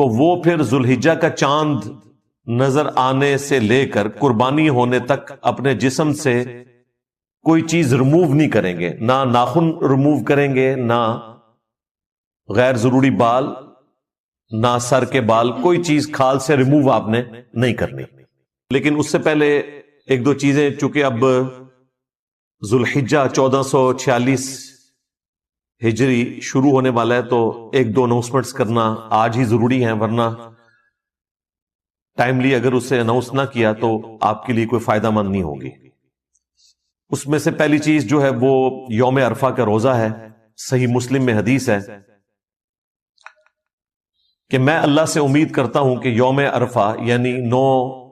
تو وہ پھر ذوالحجہ کا چاند نظر آنے سے لے کر قربانی ہونے تک اپنے جسم سے کوئی چیز ریموو نہیں کریں گے، نہ ناخن ریموو کریں گے، نہ غیر ضروری بال، نہ سر کے بال، کوئی چیز کھال سے ریموو آپ نے نہیں کرنی۔ لیکن اس سے پہلے ایک دو چیزیں، چونکہ اب ذوالحجہ 1446 ہجری شروع ہونے والا ہے، تو ایک دو اناؤنسمنٹس کرنا آج ہی ضروری ہیں، ورنہ ٹائملی اگر اسے اناؤنس نہ کیا تو آپ کے لیے کوئی فائدہ مند نہیں ہوگی۔ اس میں سے پہلی چیز جو ہے وہ یوم عرفہ کا روزہ ہے۔ صحیح مسلم میں حدیث ہے کہ میں اللہ سے امید کرتا ہوں کہ یوم عرفہ یعنی 9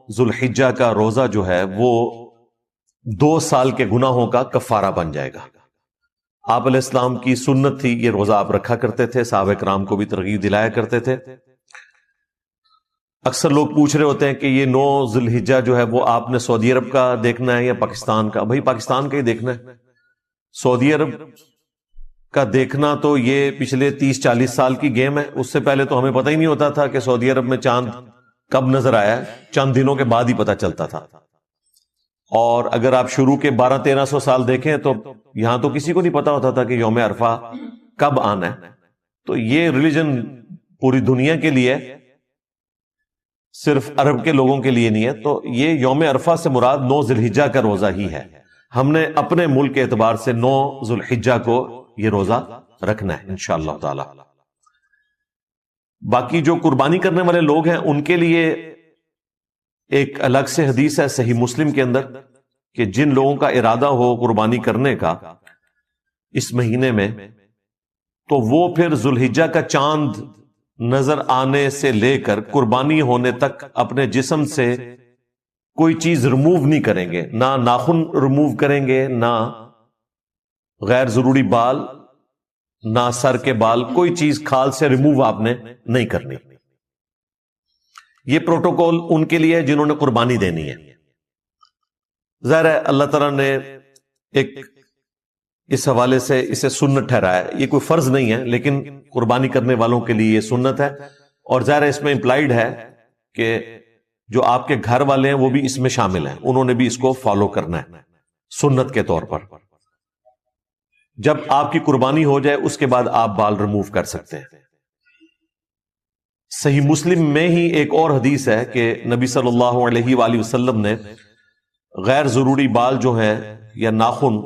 ذوالحجہ کا روزہ جو ہے وہ 2 سال کے گناہوں کا کفارہ بن جائے گا۔ آپ علیہ السلام کی سنت تھی، یہ روزہ آپ رکھا کرتے تھے، صحابہ کرام کو بھی ترغیب دلایا کرتے تھے۔ اکثر لوگ پوچھ رہے ہوتے ہیں کہ یہ 9 ذوالحجہ جو ہے وہ آپ نے سعودی عرب کا دیکھنا ہے یا پاکستان کا؟ بھائی پاکستان کا ہی دیکھنا ہے۔ سعودی عرب کا دیکھنا تو یہ پچھلے 30-40 سال کی گیم ہے، اس سے پہلے تو ہمیں پتہ ہی نہیں ہوتا تھا کہ سعودی عرب میں چاند کب نظر آیا ہے، چند دنوں کے بعد ہی پتہ چلتا تھا۔ اور اگر آپ شروع کے 1200-1300 سال دیکھیں تو یہاں تو کسی کو نہیں پتا ہوتا تھا کہ یوم عرفہ کب آنا ہے۔ تو یہ ریلیجن پوری دنیا کے لیے، صرف عرب کے لوگوں کے لیے نہیں ہے۔ تو یہ یوم عرفہ سے مراد 9 ذوالحجہ کا روزہ ہی ہے۔ ہم نے اپنے ملک کے اعتبار سے 9 ذوالحجہ کو یہ روزہ رکھنا ہے انشاءاللہ تعالی۔ باقی جو قربانی کرنے والے لوگ ہیں ان کے لیے ایک الگ سے حدیث ہے صحیح مسلم کے اندر کہ جن لوگوں کا ارادہ ہو قربانی کرنے کا اس مہینے میں، تو وہ پھر ذوالحجہ کا چاند نظر آنے سے لے کر قربانی ہونے تک اپنے جسم سے کوئی چیز ریموو نہیں کریں گے، نہ ناخن ریموو کریں گے، نہ غیر ضروری بال، نہ سر کے بال، کوئی چیز کھال سے ریموو آپ نے نہیں کرنی۔ یہ پروٹوکول ان کے لیے جنہوں نے قربانی دینی ہے۔ ظاہر ہے اللہ تعالیٰ نے ایک اس حوالے سے اسے سنت ٹھہرایا ہے، یہ کوئی فرض نہیں ہے لیکن قربانی کرنے والوں کے لیے یہ سنت ہے۔ اور ظاہر ہے اس میں امپلائیڈ ہے کہ جو آپ کے گھر والے ہیں وہ بھی اس میں شامل ہیں، انہوں نے بھی اس کو فالو کرنا ہے سنت کے طور پر۔ جب آپ کی قربانی ہو جائے اس کے بعد آپ بال ریموو کر سکتے ہیں۔ صحیح مسلم میں ہی ایک اور حدیث ہے کہ نبی صلی اللہ علیہ وآلہ وسلم نے غیر ضروری بال جو ہیں یا ناخن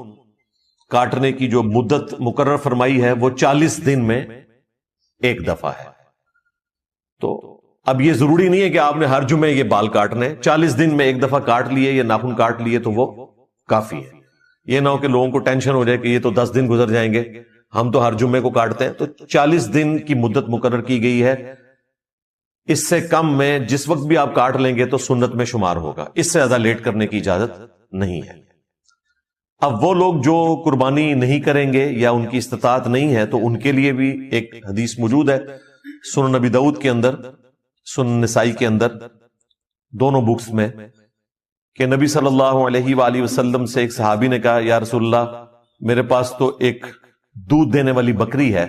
کاٹنے کی جو مدت مقرر فرمائی ہے وہ 40 دن میں ایک دفعہ ہے۔ تو اب یہ ضروری نہیں ہے کہ آپ نے ہر جمعے یہ بال کاٹنے، 40 دن میں ایک دفعہ کاٹ لیے یا ناخن کاٹ لیے تو وہ کافی ہے۔ یہ نہ ہو کہ لوگوں کو ٹینشن ہو جائے کہ یہ تو 10 دن گزر جائیں گے، ہم تو ہر جمعے کو کاٹتے ہیں۔ تو 40 دن کی مدت مقرر کی گئی ہے، اس سے کم میں جس وقت بھی آپ کاٹ لیں گے تو سنت میں شمار ہوگا، اس سے زیادہ لیٹ کرنے کی اجازت نہیں ہے۔ اب وہ لوگ جو قربانی نہیں کریں گے یا ان کی استطاعت نہیں ہے تو ان کے لیے بھی ایک حدیث موجود ہے سنن نبی داؤد کے اندر، سنن نسائی کے اندر، دونوں بکس میں، کہ نبی صلی اللہ علیہ وآلہ وسلم سے ایک صحابی نے کہا یا رسول اللہ میرے پاس تو ایک دودھ دینے والی بکری ہے،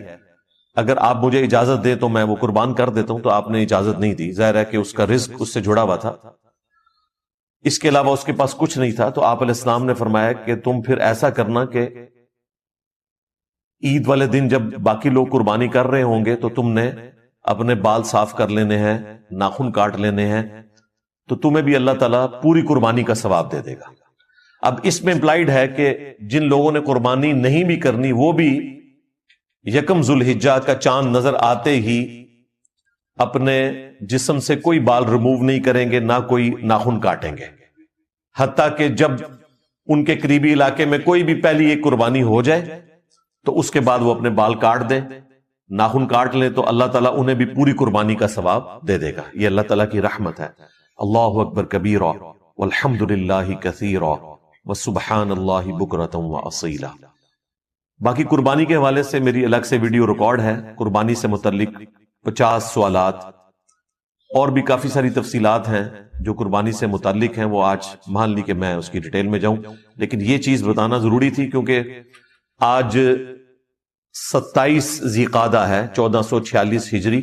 اگر آپ مجھے اجازت دیں تو میں وہ قربان کر دیتا ہوں۔ تو آپ نے اجازت نہیں دی، ظاہر ہے کہ اس کا رزق اس سے جڑا ہوا تھا، اس کے علاوہ اس کے پاس کچھ نہیں تھا۔ تو آپ علیہ السلام نے فرمایا کہ تم پھر ایسا کرنا کہ عید والے دن جب باقی لوگ قربانی کر رہے ہوں گے تو تم نے اپنے بال صاف کر لینے ہیں، ناخن کاٹ لینے ہیں، تو تمہیں بھی اللہ تعالیٰ پوری قربانی کا ثواب دے دے گا۔ اب اس میں امپلائیڈ ہے کہ جن لوگوں نے قربانی نہیں بھی کرنی وہ بھی یکم ذوالحجہ کا چاند نظر آتے ہی اپنے جسم سے کوئی بال ریموو نہیں کریں گے، نہ کوئی ناخن کاٹیں گے، حتیٰ کہ جب ان کے قریبی علاقے میں کوئی بھی پہلی ایک قربانی ہو جائے تو اس کے بعد وہ اپنے بال کاٹ دیں، ناخن کاٹ لیں، تو اللہ تعالیٰ انہیں بھی پوری قربانی کا ثواب دے دے گا۔ یہ اللہ تعالیٰ کی رحمت ہے۔ اللہ اکبر کبیرا والحمد للہ کثیرا وسبحان اللہ بکرۃ واصیلا۔ باقی قربانی کے حوالے سے میری الگ سے ویڈیو ریکارڈ ہے، قربانی سے متعلق 50 سوالات اور بھی کافی ساری تفصیلات ہیں جو قربانی سے متعلق ہیں، وہ آج مان لی کہ میں اس کی ڈیٹیل میں جاؤں، لیکن یہ چیز بتانا ضروری تھی کیونکہ آج 27 ذی قعدہ ہے 1446 ہجری،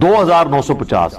2950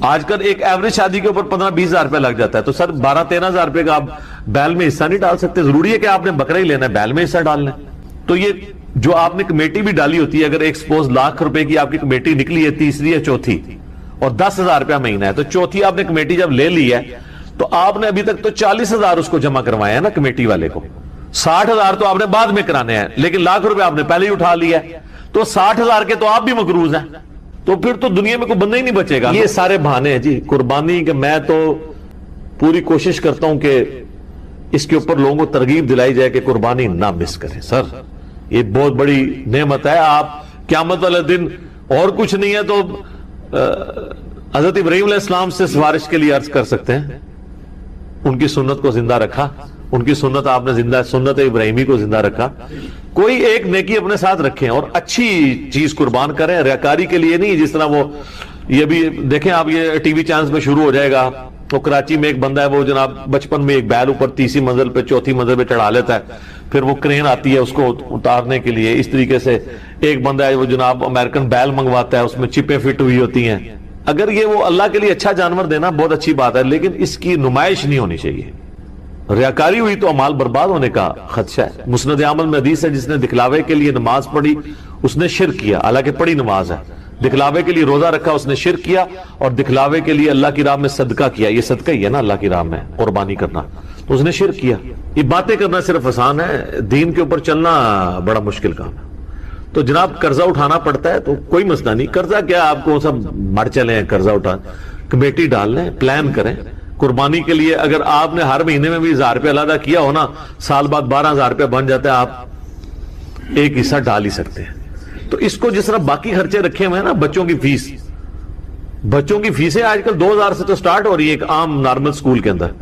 آج کل ایک ایوریج شادی کے اوپر 15-20 ہزار روپے لگ جاتا ہے، تو سر 12-13 ہزار روپے کا آپ بیل میں حصہ نہیں ڈال سکتے؟ ضروری ہے کہ آپ نے بکرا ہی لینا ہے، بیل میں حصہ ڈال لیں؟ تو یہ جو آپ نے کمیٹی بھی ڈالی ہوتی ہے، اگر ایک سپوز لاکھ روپے کی آپ کی کمیٹی نکلی ہے، تیسری یا چوتھی، اور 10,000 روپیہ مہینہ ہے، تو چوتھی آپ نے کمیٹی جب لے لی ہے تو آپ نے ابھی تک تو 40,000 اس کو جمع کروائے ہیں نا کمیٹی والے کو، 60,000 تو آپ نے بعد میں کرانے ہیں، لیکن لاکھ روپے آپ نے پہلے ہی اٹھا لیا ہے، تو 60,000 کے تو آپ بھی مقروض ہیں، تو پھر تو دنیا میں کوئی بندہ ہی نہیں بچے گا۔ یہ سارے بہانے ہیں جی قربانی کے۔ میں تو پوری کوشش کرتا ہوں کہ اس کے اوپر لوگوں کو ترغیب دلائی جائے کہ قربانی نہ مس کریں۔ سر یہ بہت بڑی نعمت ہے، آپ قیامت والے دن اور کچھ نہیں ہے تو حضرت ابراہیم علیہ السلام سے سفارش کے لیے عرض کر سکتے ہیں، ان کی سنت کو زندہ رکھا، ان کی سنت آپ نے زندہ، سنت ابراہیمی کو زندہ رکھا۔ کوئی ایک نیکی اپنے ساتھ رکھیں اور اچھی چیز قربان کریں، ریاکاری کے لیے نہیں۔ جس طرح وہ یہ بھی دیکھیں آپ، یہ ٹی وی چینلز میں شروع ہو جائے گا، تو کراچی میں ایک بندہ ہے وہ جناب بچپن میں ایک بیل اوپر تیسری منزل پہ چوتھی منزل پہ چڑھا لیتا ہے، پھر وہ کرین آتی ہے اس کو اتارنے کے لیے۔ اس طریقے سے ایک بندہ ہے وہ جناب امریکن بیل منگواتا ہے، اس میں چپیں فٹ ہوئی ہوتی ہیں۔ اگر یہ وہ اللہ کے لیے اچھا جانور دینا بہت اچھی بات ہے، لیکن اس کی نمائش نہیں ہونی چاہیے۔ ریاکاری ہوئی تو اعمال برباد ہونے کا خدشہ ہے۔ مسند عمل میں حدیث ہے، جس نے دکھلاوے کے لیے نماز پڑھی اس نے شرک کیا، حالانکہ پڑھی نماز ہے۔ دکھلاوے کے لیے روزہ رکھا اس نے شرک کیا، اور دکھلاوے کے لیے اللہ کی راہ میں صدقہ کیا، یہ صدقہ ہی ہے نا اللہ کی راہ میں قربانی کرنا، تو اس نے شرک کیا۔ یہ باتیں کرنا صرف آسان ہے، دین کے اوپر چلنا بڑا مشکل کام ہے۔ تو جناب قرضہ اٹھانا پڑتا ہے تو کوئی مسئلہ نہیں، قرضہ کیا آپ کو سب مر چلے ہیں، قرضہ اٹھا کمیٹی ڈال لیں، پلان کریں قربانی کے لیے۔ اگر آپ نے ہر مہینے میں بھی 1,000 روپے علیحدہ کیا ہو نا، سال بعد 12,000 روپے بن جاتا ہے، آپ ایک حصہ ڈال ہی سکتے ہیں۔ تو اس کو جس طرح باقی خرچے رکھے ہوئے ہیں نا، بچوں کی فیس، بچوں کی فیسیں آج کل 2,000 سے تو سٹارٹ ہو رہی ہے ایک عام نارمل سکول کے اندر،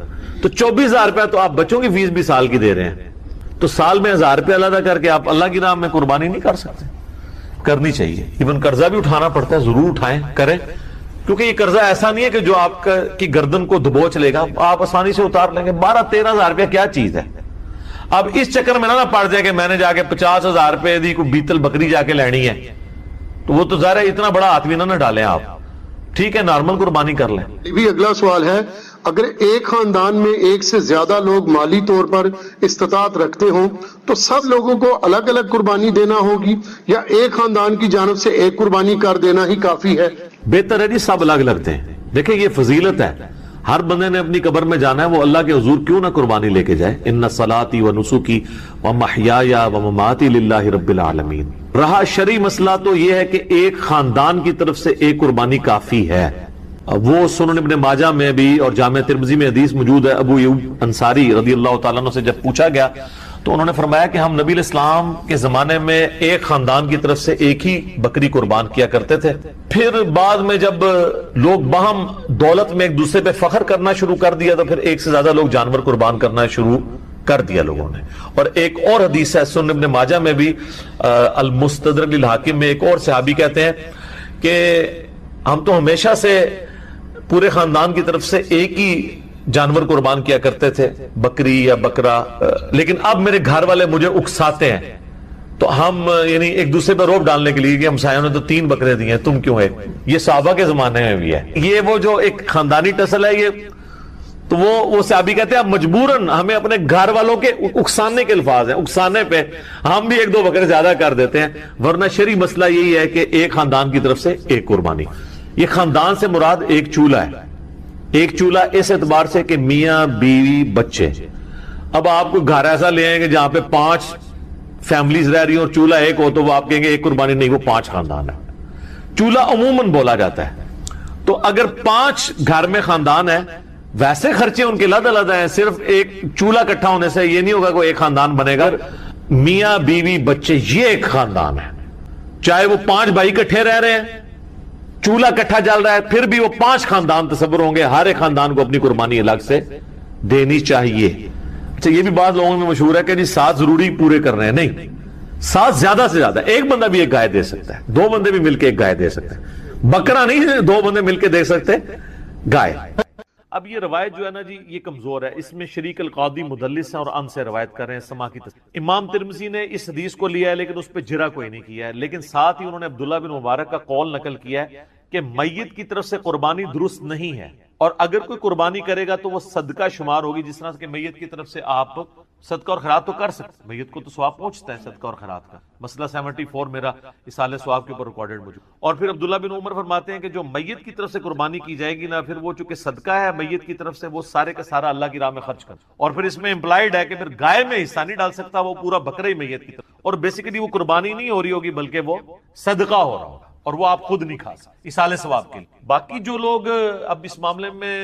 تو 24,000 روپے تو آپ بچوں کی فیس بھی سال کی دے رہے ہیں، تو سال میں 1,000 روپے علیحدہ کر کے آپ اللہ کی راہ میں قربانی نہیں کر سکتے؟ کرنی چاہیے۔ ایون قرضہ بھی اٹھانا پڑتا ہے، ضرور اٹھائیں، کریں، کیونکہ یہ قرضہ ایسا نہیں ہے کہ جو آپ کی گردن کو دبوچ لے گا، آپ آسانی سے اتار لیں گے۔ 12-13,000 روپے کیا چیز ہے؟ اب اس چکر میں نہ پڑ جائے کہ میں نے جا کے 50,000 روپے دی کوئی بیتل بکری جا کے لینی ہے، تو وہ تو ظاہر ہے اتنا بڑا ہاتھ بھی نہ ڈالیں آپ، ٹھیک ہے نارمل قربانی کر لیں۔ یہ بھی اگلا سوال ہے، اگر ایک خاندان میں ایک سے زیادہ لوگ مالی طور پر استطاعت رکھتے ہوں تو سب لوگوں کو الگ الگ قربانی دینا ہوگی، یا ایک خاندان کی جانب سے ایک قربانی کر دینا ہی کافی ہے؟ بہتر ہے جی سب الگ لگتے ہیں۔ دیکھیں یہ فضیلت ہے، ہر بندے نے اپنی قبر میں جانا ہے، وہ اللہ کے حضور کیوں نہ قربانی لے کے جائے۔ ان صلاتی و نسکی و محیای و مماتی للہ رب العالمین۔ رہا شرعی مسئلہ تو یہ ہے کہ ایک خاندان کی طرف سے ایک قربانی کافی ہے۔ وہ سنن ابن ماجہ میں بھی اور جامع ترمذی میں حدیث موجود ہے، ابو ایوب انصاری رضی اللہ تعالیٰ عنہ سے جب پوچھا گیا تو انہوں نے فرمایا کہ ہم نبی علیہ السلام کے زمانے میں ایک خاندان کی طرف سے ایک ہی بکری قربان کیا کرتے تھے، پھر بعد میں جب لوگ باہم دولت میں ایک دوسرے پہ فخر کرنا شروع کر دیا تو پھر ایک سے زیادہ لوگ جانور قربان کرنا شروع کر دیا لوگوں نے۔ اور ایک اور حدیث ہے سنن ابن ماجہ میں بھی، المستدرک للحاکم میں، ایک اور صحابی کہتے ہیں کہ ہم تو ہمیشہ سے پورے خاندان کی طرف سے ایک ہی جانور قربان کیا کرتے تھے، بکری یا بکرا، لیکن اب میرے گھر والے مجھے اکساتے ہیں، تو ہم یعنی ایک دوسرے پر روب ڈالنے کے لیے کہ ہمسایوں نے تو 3 بکرے دیے ہیں، تم کیوں ہے؟ یہ صحابہ کے زمانے میں بھی ہے، یہ وہ جو ایک خاندانی ٹسل ہے، یہ تو وہ صحابی کہتے ہیں اب مجبوراً ہمیں اپنے گھر والوں کے اکسانے کے الفاظ ہیں، اکسانے پہ ہم بھی 1-2 بکرے زیادہ کر دیتے ہیں، ورنہ شرعی مسئلہ یہی ہے کہ ایک خاندان کی طرف سے ایک قربانی۔ یہ خاندان سے مراد ایک چولہا ہے، ایک چولہا اس اعتبار سے کہ میاں بیوی بچے۔ اب آپ کو گھر ایسا لے آئیں گے جہاں پہ 5 فیملیز رہ رہی ہیں اور چولہا ایک ہو تو وہ آپ کہیں گے ایک قربانی نہیں، وہ 5 خاندان ہے۔ چولہا عموماً بولا جاتا ہے، تو اگر 5 گھر میں خاندان ہے، ویسے خرچے ان کے علیحدہ ہیں، صرف ایک چولہا اکٹھا ہونے سے یہ نہیں ہوگا کوئی ایک خاندان بنے گا۔ میاں بیوی بچے یہ ایک خاندان ہے، چاہے وہ 5 بھائی اکٹھے رہ رہے ہیں، چولہا اکٹھا جل رہا ہے، پھر بھی وہ 5 خاندان تصور ہوں گے، ہر ایک خاندان کو اپنی قربانی الگ سے دینی چاہیے۔ اچھا یہ بھی بات لوگوں میں مشہور ہے کہ جی 7 ضروری پورے کر رہے ہیں، نہیں، 7 زیادہ سے زیادہ، ایک بندہ بھی ایک گائے دے سکتا ہے، 2 بندے بھی مل کے ایک گائے دے سکتے ہیں، بکرا نہیں 2 بندے مل کے دے سکتے گائے۔ اب یہ روایت جو ہے نا جی یہ کمزور ہے، اس میں شریک القاضی مدلس ہیں اور ان سے روایت کر رہے ہیں سما کی تصدیق۔ امام ترمذی نے اس حدیث کو لیا ہے لیکن اس پہ جرا کوئی نہیں کیا ہے، لیکن ساتھ ہی انہوں نے عبداللہ بن مبارک کا قول نقل کیا ہے کہ میت کی طرف سے قربانی درست نہیں ہے، اور اگر کوئی قربانی کرے گا تو وہ صدقہ شمار ہوگی، جس طرح کہ میت کی طرف سے آپ صدقہ اور خیرات تو کر سکتے، میت کو تو ثواب پہنچتا ہے صدقہ اور خیرات کا، مسئلہ 74 میرا اصالہ ثواب کے اوپر ریکارڈڈ موجود۔ اور پھر عبداللہ بن عمر فرماتے ہیں کہ جو میت کی طرف سے قربانی کی جائے گی نا، پھر وہ چونکہ صدقہ ہے میت کی طرف سے، وہ سارے کا سارا اللہ کی راہ میں خرچ کر، اور پھر اس میں امپلائڈ ہے کہ پھر گائے میں حصہ نہیں ڈال سکتا، وہ پورا بکرا ہی میت کی طرف، اور بیسیکلی وہ قربانی نہیں ہو رہی ہوگی بلکہ وہ صدقہ ہو رہا ہوگا، اور وہ آپ خود نہیں کھا سکتے اصالہ ثواب کے لیے۔ باقی جو لوگ اب اس معاملے میں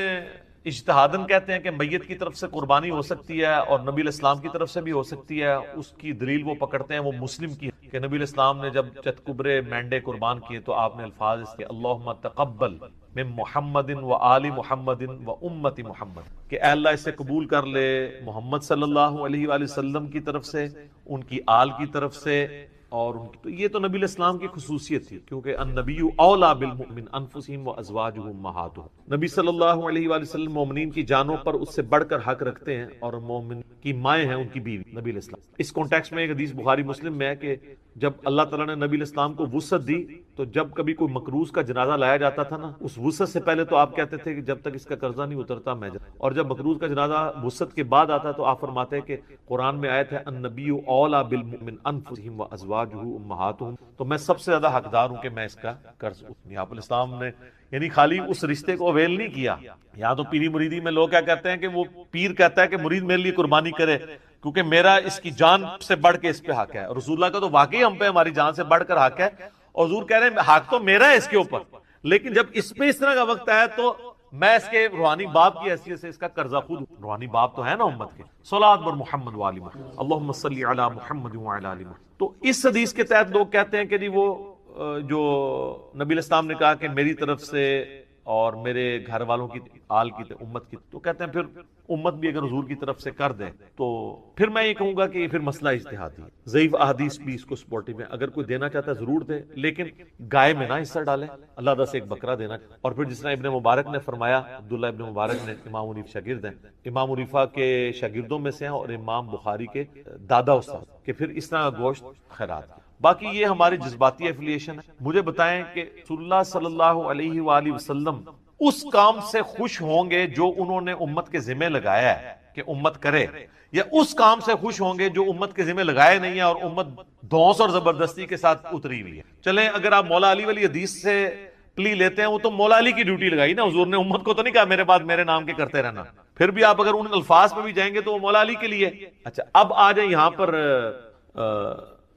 اجتہاداً کہتے ہیں کہ میت کی طرف سے قربانی ہو سکتی ہے اور نبی علیہ السلام کی طرف سے بھی ہو سکتی ہے، اس کی دلیل وہ پکڑتے ہیں وہ مسلم کی ہے کہ نبی علیہ السلام نے جب چتکبرے مینڈے قربان کیے تو آپ نے الفاظ اس کے اللہم تقبل من محمد و آل محمد و امت محمد، کہ اے اللہ اسے قبول کر لے محمد صلی اللہ علیہ وآلہ وسلم کی طرف سے، ان کی آل کی طرف سے، اور ان کی، تو یہ تو نبی علیہ السلام کی خصوصیت تھی، کیونکہ النبی اولا بالمؤمن انفسہم وازواجہم امہاتہم، نبی صلی اللہ علیہ وآلہ وسلم مومنین کی جانوں پر اس سے بڑھ کر حق رکھتے ہیں، اور مومن کی مائیں ہیں ان کی بیوی نبی علیہ السلام۔ اس کانٹیکسٹ میں ایک حدیث بخاری مسلم میں ہے کہ جب اللہ تعالیٰ نے نبی علیہ السلام کو وسعت دی تو جب کبھی کوئی مقروض کا جنازہ لایا جاتا تھا نا، اس وسعت سے پہلے تو آپ کہتے تھے کہ جب تک اس کا قرضہ نہیں اترتا میں اور جب مقروض کا جنازہ وسعت کے بعد آتا تو آپ فرماتے ہیں کہ قرآن میں آیت ہے النبی اولا بالمؤمن انفسہم وازواجہ امہاتہم، تو میں سب سے زیادہ حقدار ہوں کہ میں اس کا قرض اتنی۔ آپ علیہ السلام نے یعنی خالی اس رشتے کو اویل نہیں کیا۔ یہاں تو پیری مریدی میں لوگ کیا کہتے ہیں کہ وہ پیر کہتا ہے کہ مرید میرے لیے قربانی کرے کیونکہ میرا اس کی جان سے بڑھ کے اس پہ حق ہے، اور رسول اللہ کا تو واقعی ہم پہ ہماری جان سے بڑھ کر حق ہے، اور حضور کہہ رہے ہیں حق تو میرا ہے اس کے اوپر، لیکن جب اس پہ اس طرح کا وقت آیا تو میں اس کے روحانی باپ کی حیثیت سے اس کا قرضہ خود، روحانی باپ تو ہے نا امت کے، صلوات بر محمد و آل محمد اللہم صلی علی محمد و علی آل محمد۔ تو اس حدیث کے تحت لوگ کہتے ہیں کہ جی وہ جو نبی علیہ السلام نے کہا کہ میری طرف سے اور میرے گھر والوں کی آل کی امت کی، تو کہتے ہیں پھر امت بھی اگر حضور کی طرف سے کر دے تو پھر میں یہ کہوں گا کہ یہ پھر مسئلہ اجتہادی ہے، ضعیف احادیث بھی اس کو سپورٹیو ہے، اگر کوئی دینا چاہتا ہے ضرور دے لیکن گائے میں نہ حصہ ڈالے، اللہ تعالیٰ سے ایک بکرا دینا۔ اور پھر جس طرح ابن مبارک نے فرمایا، عبداللہ ابن مبارک نے امام حنیف شاگرد ہیں، امام حنیفہ کے شاگردوں میں سے ہیں اور امام بخاری کے دادا استاد، کہ پھر اس طرح کا گوشت خیرات۔ باقی یہ ہماری جذباتی ایفیلیشن ہے۔ مجھے بتائیں کہ رسول اللہ صلی اللہ علیہ وآلہ وسلم اس کام سے خوش ہوں گے جو انہوں نے امت کے ذمہ لگایا ہے کہ امت کرے، یا اس کام سے خوش ہوں گے جو امت کے ذمہ لگائے نہیں ہے اور امت دھونس اور زبردستی کے ساتھ اتری ہوئی ہے؟ چلیں اگر آپ مولا علی والی حدیث سے پلی لیتے ہیں، وہ تو مولا علی کی ڈیوٹی لگائی نا، حضور نے امت کو تو نہیں کہا میرے بعد میرے نام کے کرتے رہنا، پھر بھی آپ اگر ان الفاظ پہ بھی جائیں گے تو وہ مولا علی کے لیے۔ اچھا اب آ جائیں یہاں پر،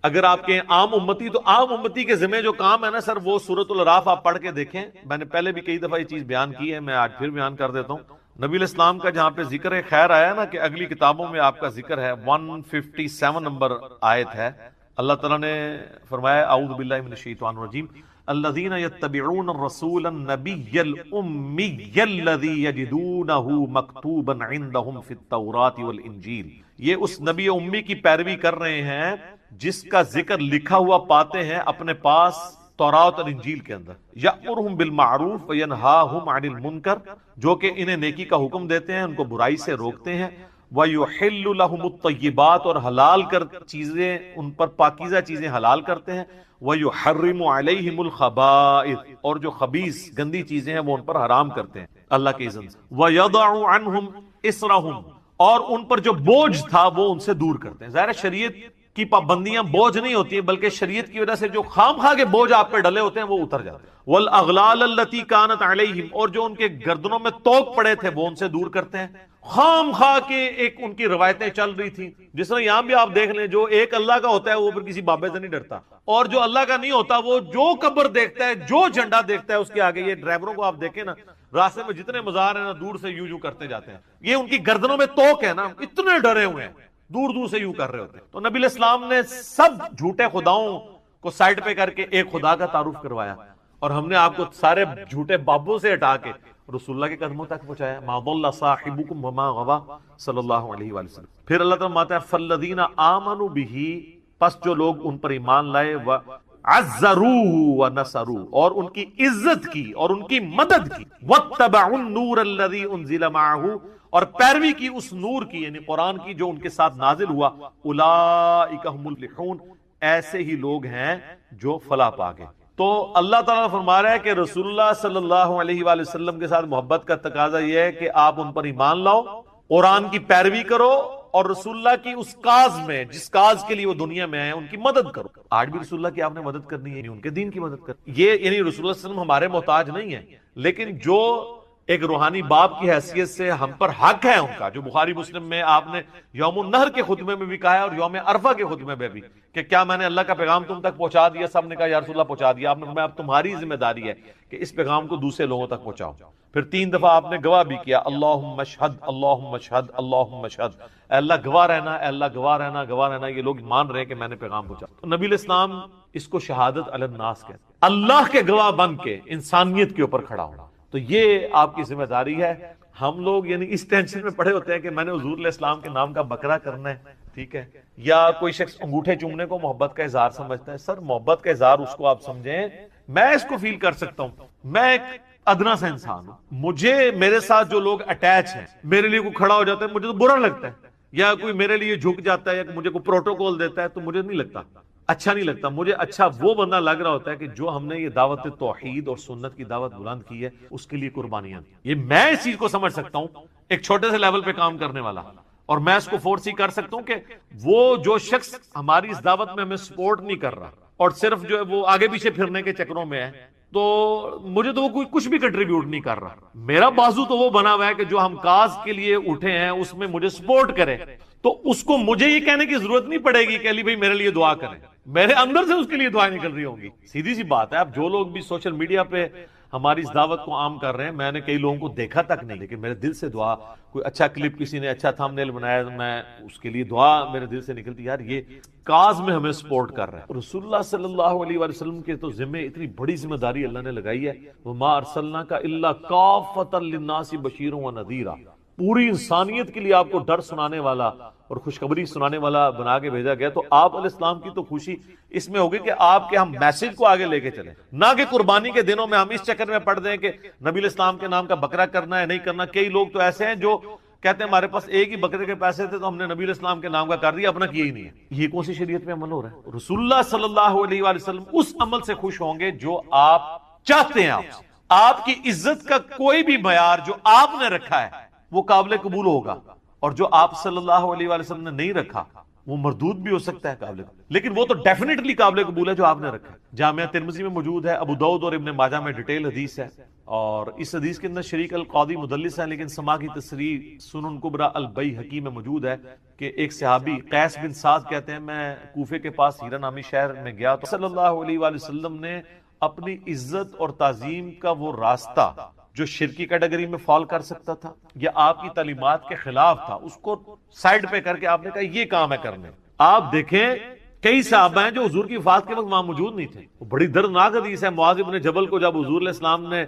اگر آپ کے عام امتی، تو عام امتی کے ذمہ جو کام ہے نا سر، وہ سورۃ الاعراف آپ پڑھ کے دیکھیں، میں نے پہلے بھی کئی دفعہ یہ چیز بیان کی ہے، میں آج پھر بیان کر دیتا ہوں۔ نبی علیہ السلام کا جہاں پہ ذکر خیر آیا نا کہ اگلی کتابوں میں آپ کا ذکر ہے، 157 نمبر آیت ہے، اللہ تعالیٰ نے فرمایا اعوذ باللہ من الشیطان الرجیم الذین یتبعون الرسول النبی الامی الذی یجدونہ مکتوبا عندہم فی التوراۃ والانجیل، یہ اس نبی امی کی پیروی کر رہے ہیں جس کا ذکر لکھا ہوا پاتے ہیں اپنے پاس تورات اور انجیل کے اندر، یأمرہم بالمعروف وینہاہم عن المنکر، جو کہ انہیں نیکی کا حکم دیتے ہیں، ان کو برائی سے روکتے ہیں، وَيُحِلُّ لَهُمُ الطَّيِّبَاتِ، اور حلال کر چیزیں ان پر پاکیزہ چیزیں حلال کرتے ہیں، وَيُحَرِّمُ عَلَيْهِمُ الْخَبَائِثَ، اور جو خبیث گندی چیزیں ہیں وہ ان پر حرام کرتے ہیں اللہ کے اذن سے، وَيَضَعُ عَنْهُمْ إِصْرَهُمْ، اور ان پر جو بوجھ تھا وہ ان سے دور کرتے ہیں۔ ظاہر شریعت کی پابندیاں بوجھ نہیں ہوتی ہیں بلکہ شریعت کی وجہ سے جو خام خواہ کے بوجھ آپ پہ ڈلے ہوتے ہیں وہ اتر جاتے ہیں۔ وَالْأَغْلَالَ الَّتِي كَانَتْ عَلَيْهِمْ، اور جو ان کے گردنوں میں توق پڑے تھے وہ ان سے دور کرتے ہیں۔ خام خواہ کے ایک ان کی روایتیں چل رہی تھیں، جس طرح یہاں بھی آپ دیکھ لیں، جو ایک اللہ کا ہوتا ہے وہ پھر کسی بابے سے نہیں ڈرتا، اور جو اللہ کا نہیں ہوتا وہ جو قبر دیکھتا ہے، جو جھنڈا دیکھتا ہے اس کے آگے، یہ ڈرائیوروں کو آپ دیکھیں نا راستے میں جتنے مزار ہیں نا دور سے یوں کرتے جاتے ہیں، یہ ان کی گردنوں میں توق ہے نا، اتنے ڈرے ہوئے ہیں، دور دور سے یوں کر رہے ہوتے ہیں۔ تو نبی علیہ السلام نے سب جھوٹے خداؤں کو سائڈ پہ کر کے ایک خدا کا تعارف کروایا، اور ہم نے آپ کو سارے جھوٹے بابوں سے ہٹا کے رسول اللہ کے قدموں تک پہنچایا۔ ما ضل صاحبکم وما غوا صلی اللہ علیہ وآلہ وسلم۔ پھر اللہ تعالیٰ فرماتا ہے فالذین آمنوا بہ، پس جو لوگ ان پر ایمان لائے، عزروہ ونصروہ، اور ان کی عزت کی اور ان کی مدد کی، واتبعوا النور الذی انزل معہ، اور پیروی کی اس نور کی یعنی قرآن کی جو ان کے ساتھ نازل ہوا، اولئک هم المفلحون، ایسے ہی لوگ ہیں جو فلاح پا گئے۔ تو اللہ تعالیٰ فرما رہا ہے کہ رسول اللہ صلی اللہ علیہ وآلہ وسلم کے ساتھ محبت کا تقاضا یہ ہے کہ آپ ان پر ایمان لاؤ، قرآن کی پیروی کرو، اور رسول اللہ کی اس کاز میں جس کاز کے لیے وہ دنیا میں ہیں ان کی مدد کرو۔ آج بھی رسول اللہ کی آپ نے مدد کرنی ہے، ان کے دین کی مدد کرنی، یہ یعنی رسول اللہ صلی اللہ علیہ وسلم ہمارے محتاج نہیں ہیں، لیکن جو ایک روحانی باپ کی حیثیت سے ہم پر حق ہے ان کا، جو بخاری مسلم میں آپ نے یوم النہر کے خطبے میں بھی کہا ہے اور یوم عرفہ کے خطبے میں بھی کہ کیا میں نے اللہ کا پیغام تم تک پہنچا دیا؟ سب نے کہا یا رسول اللہ پہنچا دیا۔ آپ نے فرمایا اب تمہاری ذمہ داری ہے کہ اس پیغام کو دوسرے لوگوں تک پہنچاؤ۔ پھر 3 دفعہ آپ نے گواہ بھی کیا، اللہم اشہد اللہم اشہد اللہم اشہد، اے اللہ گواہ رہنا، اے اللہ گواہ رہنا، گواہ رہنا، یہ لوگ مان رہے ہیں کہ میں نے پیغام پہنچا۔ تو نبی علیہ السلام اس کو شہادت علی الناس کہتے ہیں، اللہ کے گواہ بن کے انسانیت کے اوپر کھڑا ہونا۔ تو یہ آپ کی ذمہ داری ہے۔ ہم لوگ یعنی اس ٹینشن میں پڑے ہوتے ہیں کہ میں نے حضور علیہ السلام کے نام کا بکرا کرنا ہے، ٹھیک ہے، یا کوئی شخص انگوٹھے چومنے کو محبت کا اظہار سمجھتا ہے۔ سر محبت کا اظہار اس کو آپ سمجھیں، میں اس کو فیل کر سکتا ہوں، میں ایک ادنا سا انسان ہوں، مجھے میرے ساتھ جو لوگ اٹیچ ہیں، میرے لیے کوئی کھڑا ہو جاتا ہے مجھے تو برا لگتا ہے، یا کوئی میرے لیے جھک جاتا ہے یا مجھے کوئی پروٹوکول دیتا ہے تو مجھے نہیں لگتا، اچھا نہیں لگتا۔ مجھے اچھا وہ بندہ لگ رہا ہوتا ہے کہ جو ہم نے یہ دعوت توحید اور سنت کی دعوت بلند کی ہے اس کے لیے قربانیاں دی۔ یہ میں اس چیز کو سمجھ سکتا ہوں، ایک چھوٹے سے لیول پہ کام کرنے والا، اور میں اس کو فورس ہی کر سکتا ہوں کہ وہ جو شخص ہماری اس دعوت میں ہمیں سپورٹ نہیں کر رہا اور صرف جو ہے وہ آگے پیچھے پھرنے کے چکروں میں ہے، تو مجھے تو وہ کوئی کچھ بھی کنٹریبیوٹ نہیں کر رہا۔ میرا بازو تو وہ بنا ہوا ہے کہ جو ہم کاز کے لیے اٹھے ہیں اس میں مجھے سپورٹ کرے، تو اس کو مجھے یہ کہنے کی ضرورت نہیں پڑے گی کہ علی بھائی میرے لیے دعا کریں، میرے اندر سے اس کے لیے دعائیں نکل رہی ہوں گی۔ سیدھی سی بات ہے، اب جو لوگ بھی سوشل میڈیا پہ ہماری اس دعوت کو عام کر رہے ہیں، میں نے کئی لوگوں کو دیکھا تک نہیں، لیکن میرے دل سے دعا، کوئی اچھا کلپ کسی نے اچھا تھمبنیل بنایا، میں اس کے لیے دعا میرے دل سے نکلتی، یار یہ کاز میں ہمیں سپورٹ کر رہے ہیں۔ رسول اللہ صلی اللہ علیہ وآلہ وسلم کے تو ذمہ اتنی بڑی ذمہ داری اللہ نے لگائی ہے، وَمَا أَرْسَلْنَاكَ إِلَّا كَافَّةً لِلنَّاسِ بَشِيرًا وَنَذِيرًا، پوری انسانیت کے لیے آپ کو ڈر سنانے والا اور خوشخبری سنانے والا بنا کے بھیجا گیا۔ تو آپ علیہ السلام کی تو خوشی اس میں ہوگی کہ آپ کے ہم میسج کو آگے لے کے چلیں، نہ کہ قربانی کے دنوں میں ہم اس چکر میں پڑ دیں کہ نبی علیہ السلام کے نام کا بکرا کرنا ہے نہیں کرنا۔ کئی لوگ تو ایسے ہیں جو کہتے ہیں ہمارے پاس ایک ہی بکرے کے پیسے تھے تو ہم نے نبی علیہ السلام کے نام کا کر دیا، اپنا کیا ہی نہیں ہے۔ یہ کون سی شریعت میں عمل ہو رہا ہے؟ رسول اللہ صلی اللہ علیہ وآلہ وسلم اس عمل سے خوش ہوں گے جو آپ چاہتے ہیں، آپ کی عزت کا کوئی بھی معیار جو آپ نے رکھا ہے وہ قابل قبول ہوگا، اور جو آپ صلی اللہ علیہ وآلہ وسلم نے نہیں رکھا وہ مردود بھی ہو سکتا ہے قابل قبول، لیکن وہ تو ڈیفینیٹلی قابل قبول ہے جو آپ نے رکھا ہے۔ جامعہ ترمذی میں موجود ہے، ابو داؤد اور ابن ماجہ میں ڈیٹیل حدیث ہے، اور اس حدیث کے اندر شریک القاضی مدلس ہے، لیکن سما کی تصریح سنن کبری البیہقی میں موجود ہے کہ ایک صحابی قیس بن سعد کہتے ہیں میں کوفے کے پاس ہیرا نامی شہر میں گیا تو صلی اللہ علیہ وآلہ وسلم نے اپنی عزت اور تعظیم کا وہ راستہ جو شرکی کیٹیگری میں فال کر سکتا تھا یا آپ کی تعلیمات کے خلاف تھا، اس کو سائڈ پہ کر کے آپ نے کہا یہ کام ہے کرنے۔ آپ دیکھیں کئی صحابہ ہیں جو حضور کی وفات کے وقت وہاں موجود نہیں تھے، وہ بڑی دردناک حدیث ہے۔ معاذ بن جبل کو جب حضور علیہ السلام نے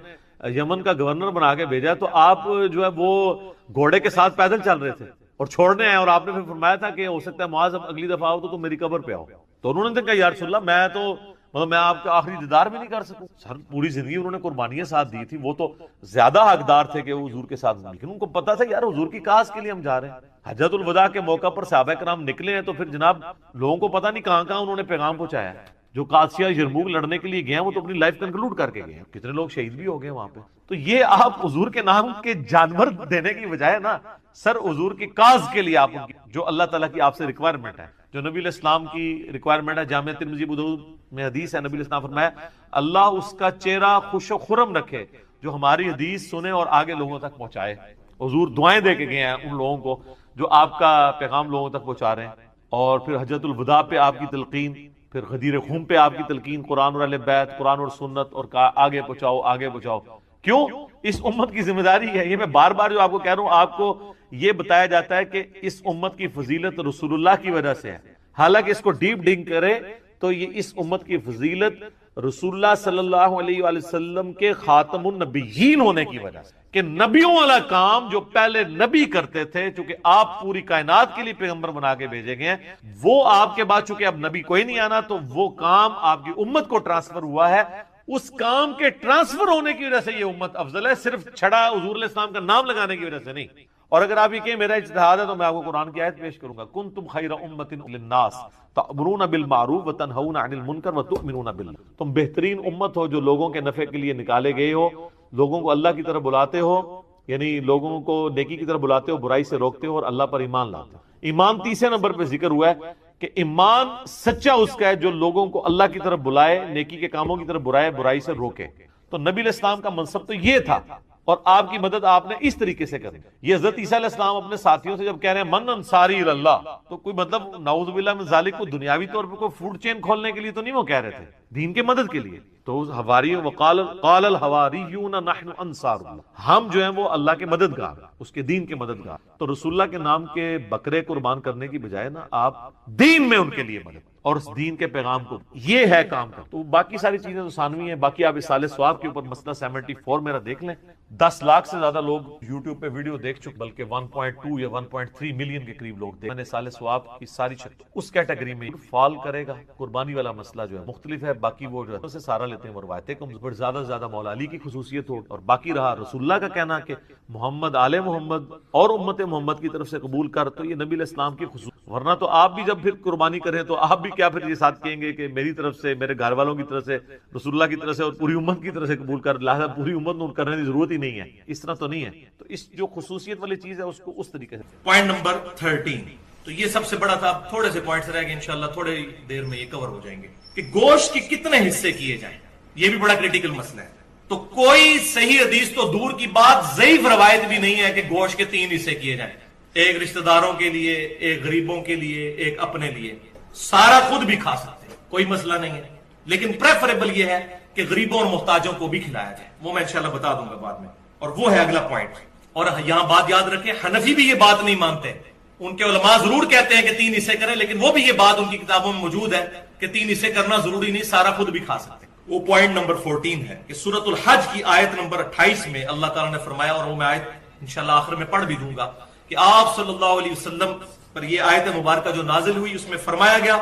یمن کا گورنر بنا کے بھیجا تو آپ جو ہے وہ گھوڑے کے ساتھ پیدل چل رہے تھے اور چھوڑنے آئے، اور آپ نے پھر فرمایا تھا کہ ہو سکتا ہے معاذ اب اگلی دفعہ آؤ تو میری قبر پہ آؤ، تو انہوں نے کہا یا رسول اللہ میں تو میں آپ کا آخری دیدار بھی نہیں کر سکوں۔ سر پوری زندگی انہوں نے قربانیاں ساتھ دی تھی، وہ تو زیادہ حقدار تھے کہ وہ حضور کے ساتھ، لیکن ان کو پتا تھا یار حضور کی کاز کے لیے ہم جا رہے ہیں۔ حجۃ الوداع کے موقع پر صحابہ کرام نکلے ہیں تو پھر جناب لوگوں کو پتا نہیں کہاں کہاں انہوں نے پیغام پہنچایا ہے۔ جو قادسیہ یرموک لڑنے کے لیے گئے ہیں وہ تو اپنی لائف کنکلوڈ کر کے گئے ہیں، کتنے لوگ شہید بھی ہو گئے وہاں پہ۔ تو یہ آپ حضور کے نام کے جانور دینے کی بجائے نا سر حضور کی کاز کے لیے آپ ان کی جو اللہ تعالیٰ کی آپ سے ریکوائرمنٹ ہے، جو نبی علیہ السلام کی ریکوائرمنٹ ہے، جامعہ ترمذی ابو داؤد میں حدیث ہے، نبی علیہ السلام فرمایا اللہ اس کا چہرہ خوش و خرم رکھے جو ہماری حدیث سنے اور آگے لوگوں تک پہنچائے۔ حضور دعائیں دے کے گئے ہیں ان لوگوں کو جو آپ کا پیغام لوگوں تک پہنچا رہے ہیں، اور پھر حجۃ الوداع پہ آپ کی تلقین، پھر غدیر خم پہ آپ کی تلقین، قرآن اور اہل بیت، قرآن اور سنت، اور آگے پہنچاؤ آگے پہنچاؤ۔ کیوں؟ اس امت کی ذمہ داری ہے۔ یہ میں بار بار جو آپ کو کہہ رہا ہوں، آپ کو یہ بتایا جاتا ہے کہ اس امت کی فضیلت رسول اللہ کی وجہ سے ہے، حالانکہ اس کو ڈیپ ڈنگ کرے تو یہ اس امت کی فضیلت رسول اللہ صلی اللہ علیہ وآلہ وسلم کے خاتم النبیین ہونے کی وجہ سے، کہ نبیوں والا کام جو پہلے نبی کرتے تھے، چونکہ آپ پوری کائنات کے لیے پیغمبر بنا کے بھیجے گئے ہیں، وہ آپ کے بعد چونکہ اب نبی کوئی نہیں آنا، تو وہ کام آپ کی امت کو ٹرانسفر ہوا ہے. اس کام کے ٹرانسفر ہونے کی وجہ سے یہ امت افضل ہے، صرف چھڑا حضور علیہ السلام کا نام لگانے کی وجہ سے نہیں. اور اگر آپ یہ کہیں میرا اجتہاد ہے تو میں آپ کو قرآن کی آیت پیش کروں گا، کنتم خیر امۃ للناس تأمرون بالمعروف وتنہون عن المنکر وتؤمنون باللہ. تم بہترین امت ہو جو لوگوں کے نفع کے لیے نکالے گئے ہو، لوگوں کو اللہ کی طرف بلاتے ہو، یعنی لوگوں کو نیکی کی طرف بلاتے ہو، برائی سے روکتے ہو، اور اللہ پر ایمان لاتے ہو. ایمان تیسرے نمبر پہ ذکر ہوا ہے کہ ایمان سچا اس کا ہے جو لوگوں کو اللہ کی طرف بلائے، نیکی کے کاموں کی طرف برائے، برائی سے روکے. تو نبی علیہ السلام کا منصب تو یہ تھا، اور آپ کی مدد آپ نے اس طریقے سے کرنی. یہ حضرت عیسیٰ علیہ السلام اپنے ساتھیوں سے جب کہہ رہے ہیں من انصاری اللہ، تو کوئی مطلب نعوذ باللہ من ذالک کو دنیاوی طور پہ کوئی فوڈ چین کھولنے کے لیے تو نہیں وہ کہہ رہے تھے، دین کے مدد کے لیے. تو حواری وقال الحواریون نحن انصار اللہ، ہم جو ہیں وہ اللہ کے مددگار، اس کے دین کے مددگار. تو رسول اللہ کے نام کے بکرے قربان کرنے کی بجائے نا آپ دین میں ان کے لیے مدد اور اس دین کے پیغام کو، یہ ہے کام کا. تو باقی ساری چیزیں تو ثانوی ہیں. باقی آپ اصالہ ثواب کے اوپر مسئلہ 74 میرا دیکھ لیں. 10 لاکھ سے زیادہ لوگ یوٹیوب پہ ویڈیو دیکھ چکے، بلکہ 1.2 یا 1.3 ملین کے قریب لوگ دیکھ. میں نے اصالہ ثواب کی ساری شکل اس کیٹیگری میں فال کرے گا. قربانی والا مسئلہ جو ہے مختلف ہے، باقی وہ جو ہے اسے سارا لیتے ہیں، وہ روایتیں کم، پر زیادہ سے زیادہ مولا علی کی خصوصیت ہو. اور باقی رہا رسول اللہ کا کہنا کہ محمد آل محمد اور امت محمد کی طرف سے قبول کر، تو یہ نبی علیہ السلام کی خصوصیت. ورنہ تو آپ بھی جب پھر قربانی کریں تو آپ بھی کیا پھر یہ ساتھ کہیں گے کہ میری طرف سے، میرے گھر والوں کی طرف سے، رسول اللہ کی طرف سے اور پوری امت کی طرف سے قبول کر، لہذا پوری امت میں کرنے کی ضرورت ہی نہیں ہے. اس طرح تو نہیں ہے. تو اس جو خصوصیت والی چیز ہے اس کو اس طریقے سے. Point number 13. تو یہ سب سے بڑا تھا. تھوڑے سے پوائنٹس رہ گئے، انشاءاللہ تھوڑی دیر میں یہ کور ہو جائیں گے کہ گوشت کے کتنے حصے کیے جائیں. یہ بھی بڑا کریٹیکل مسئلہ ہے. تو کوئی صحیح حدیث تو دور کی بات، ضعیف روایت بھی نہیں ہے کہ گوشت کے 3 حصے کیے جائیں، ایک رشتہ داروں کے لیے، ایک غریبوں کے لیے، ایک اپنے لیے. سارا خود بھی کھا سکتے ہیں، کوئی مسئلہ نہیں ہے، لیکن پریفریبل یہ ہے کہ غریبوں اور محتاجوں کو بھی کھلایا جائے. وہ میں انشاءاللہ بتا دوں گا بعد میں. اور وہ ہے اگلا پوائنٹ. اور یہاں بات یاد رکھیں، حنفی بھی یہ بات نہیں مانتے. ان کے علماء ضرور کہتے ہیں کہ 3 حصے کریں، لیکن وہ بھی یہ بات ان کی کتابوں میں موجود ہے کہ 3 حصے کرنا ضروری نہیں، سارا خود بھی کھا سکتے ہیں. وہ پوائنٹ نمبر 14 ہے کہ سورۃ الحج کی آیت نمبر 28 میں اللہ تعالیٰ نے فرمایا، اور وہ میں آیت انشاءاللہ آخر میں پڑھ بھی دوں گا، کہ آپ صلی اللہ علیہ وسلم پر یہ آیت مبارکہ جو نازل ہوئی، اس میں فرمایا گیا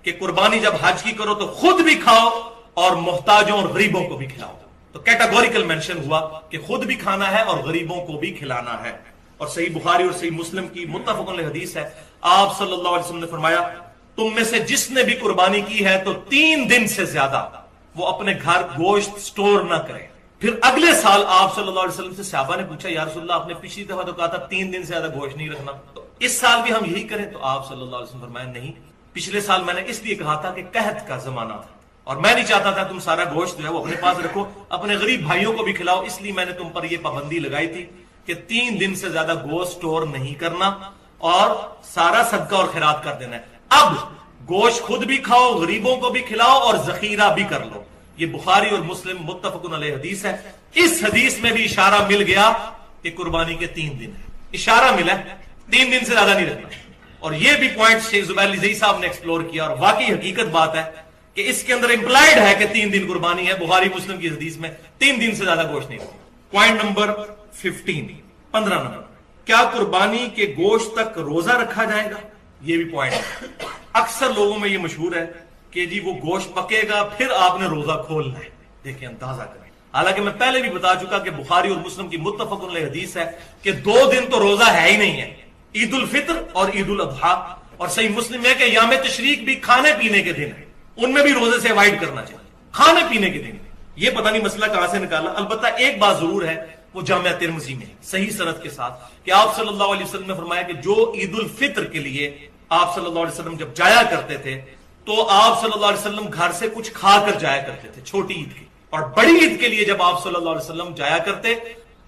کہ قربانی جب حج کی کرو تو خود بھی کھاؤ اور محتاجوں اور غریبوں کو بھی کھلاؤ. تو کیٹاگوریکل مینشن ہوا کہ خود بھی کھانا ہے اور غریبوں کو بھی کھلانا ہے. اور صحیح بخاری اور صحیح مسلم کی متفق علیہ حدیث ہے، آپ صلی اللہ علیہ وسلم نے فرمایا، تم میں سے جس نے بھی قربانی کی ہے تو 3 دن سے زیادہ وہ اپنے گھر گوشت سٹور نہ کرے. پھر اگلے سال آپ صلی اللہ علیہ وسلم سے صحابہ نے پوچھا، یا رسول اللہ آپ نے پچھلی دفعہ تو کہا تھا 3 دن سے زیادہ گوشت نہیں رکھنا، تو اس سال بھی ہم یہی کریں؟ تو آپ صلی اللہ علیہ وسلم فرمایا، نہیں، پچھلے سال میں نے اس لیے کہا تھا کہ قحط کا زمانہ تھا اور میں نہیں چاہتا تھا تم سارا گوشت جو ہے وہ اپنے پاس رکھو، اپنے غریب بھائیوں کو بھی کھلاؤ، اس لیے میں نے تم پر یہ پابندی لگائی تھی کہ 3 دن سے زیادہ گوشت سٹور نہیں کرنا اور سارا صدقہ اور خیرات کر دینا ہے. اب گوشت خود بھی کھاؤ، غریبوں کو بھی کھلاؤ اور ذخیرہ بھی کر لو. یہ بخاری اور مسلم متفق علیہ حدیث ہے. اس حدیث میں بھی اشارہ مل گیا کہ قربانی کے 3 دن ہے، اشارہ ملا 3 دن سے زیادہ نہیں رکھنا. اور یہ بھی پوائنٹ شیخ زبیر علی زئی صاحب نے ایکسپلور کیا، اور واقعی حقیقت بات ہے کہ اس کے اندر امپلائڈ ہے کہ 3 دن قربانی ہے. بخاری مسلم کی حدیث میں 3 دن سے زیادہ گوشت نہیں رکھنا. پوائنٹ نمبر 15 نمبر، کیا قربانی کے گوشت تک روزہ رکھا جائے گا؟ یہ بھی پوائنٹ ہے. اکثر لوگوں میں یہ مشہور ہے کہ جی وہ گوشت پکے گا پھر آپ نے روزہ کھولنا ہے. دیکھیں اندازہ کریں، حالانکہ میں پہلے بھی بتا چکا کہ بخاری اور مسلم کی متفق علیہ حدیث ہے کہ 2 دن تو روزہ ہے ہی نہیں ہے، عید الفطر اور عید الاضحیٰ. اور صحیح مسلم ہے کہ ایام تشریق بھی کھانے پینے کے دن ہیں، ان میں بھی روزے سے اوائڈ کرنا چاہیے، کھانے پینے کے دن. یہ پتہ نہیں مسئلہ کہاں سے نکالا. البتہ ایک بات ضرور ہے، وہ جامعہ ترمذی میں صحیح سند کے ساتھ کہ آپ صلی اللہ علیہ وسلم نے فرمایا کہ جو عید الفطر کے لیے آپ صلی اللہ علیہ وسلم جب جایا کرتے تھے تو آپ صلی اللہ علیہ وسلم گھر سے کچھ کھا کر جایا کرتے تھے چھوٹی عید کی. اور بڑی عید کے لیے جب آپ صلی اللہ علیہ وسلم جایا کرتے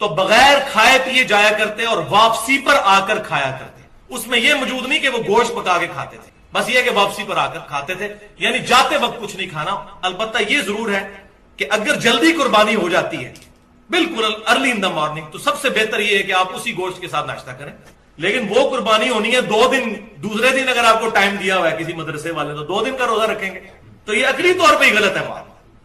تو بغیر کھائے پیے جایا کرتے اور واپسی پر آ کر کھایا کرتے. اس میں یہ موجود نہیں کہ وہ گوشت پکا کے کھاتے تھے، بس یہ کہ واپسی پر آ کر کھاتے تھے، یعنی جاتے وقت کچھ نہیں کھانا. البتہ یہ ضرور ہے کہ اگر جلدی قربانی ہو جاتی ہے بالکل ارلی ان دا مارننگ، تو سب سے بہتر یہ ہے کہ آپ اسی گوشت کے ساتھ ناشتہ کریں. لیکن وہ قربانی ہونی ہے 2 دن، دوسرے دن اگر آپ کو ٹائم دیا ہوا ہے کسی مدرسے والے تو 2 دن کا روزہ رکھیں گے، تو یہ عقلی طور پہ ہی غلط ہے بات.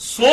100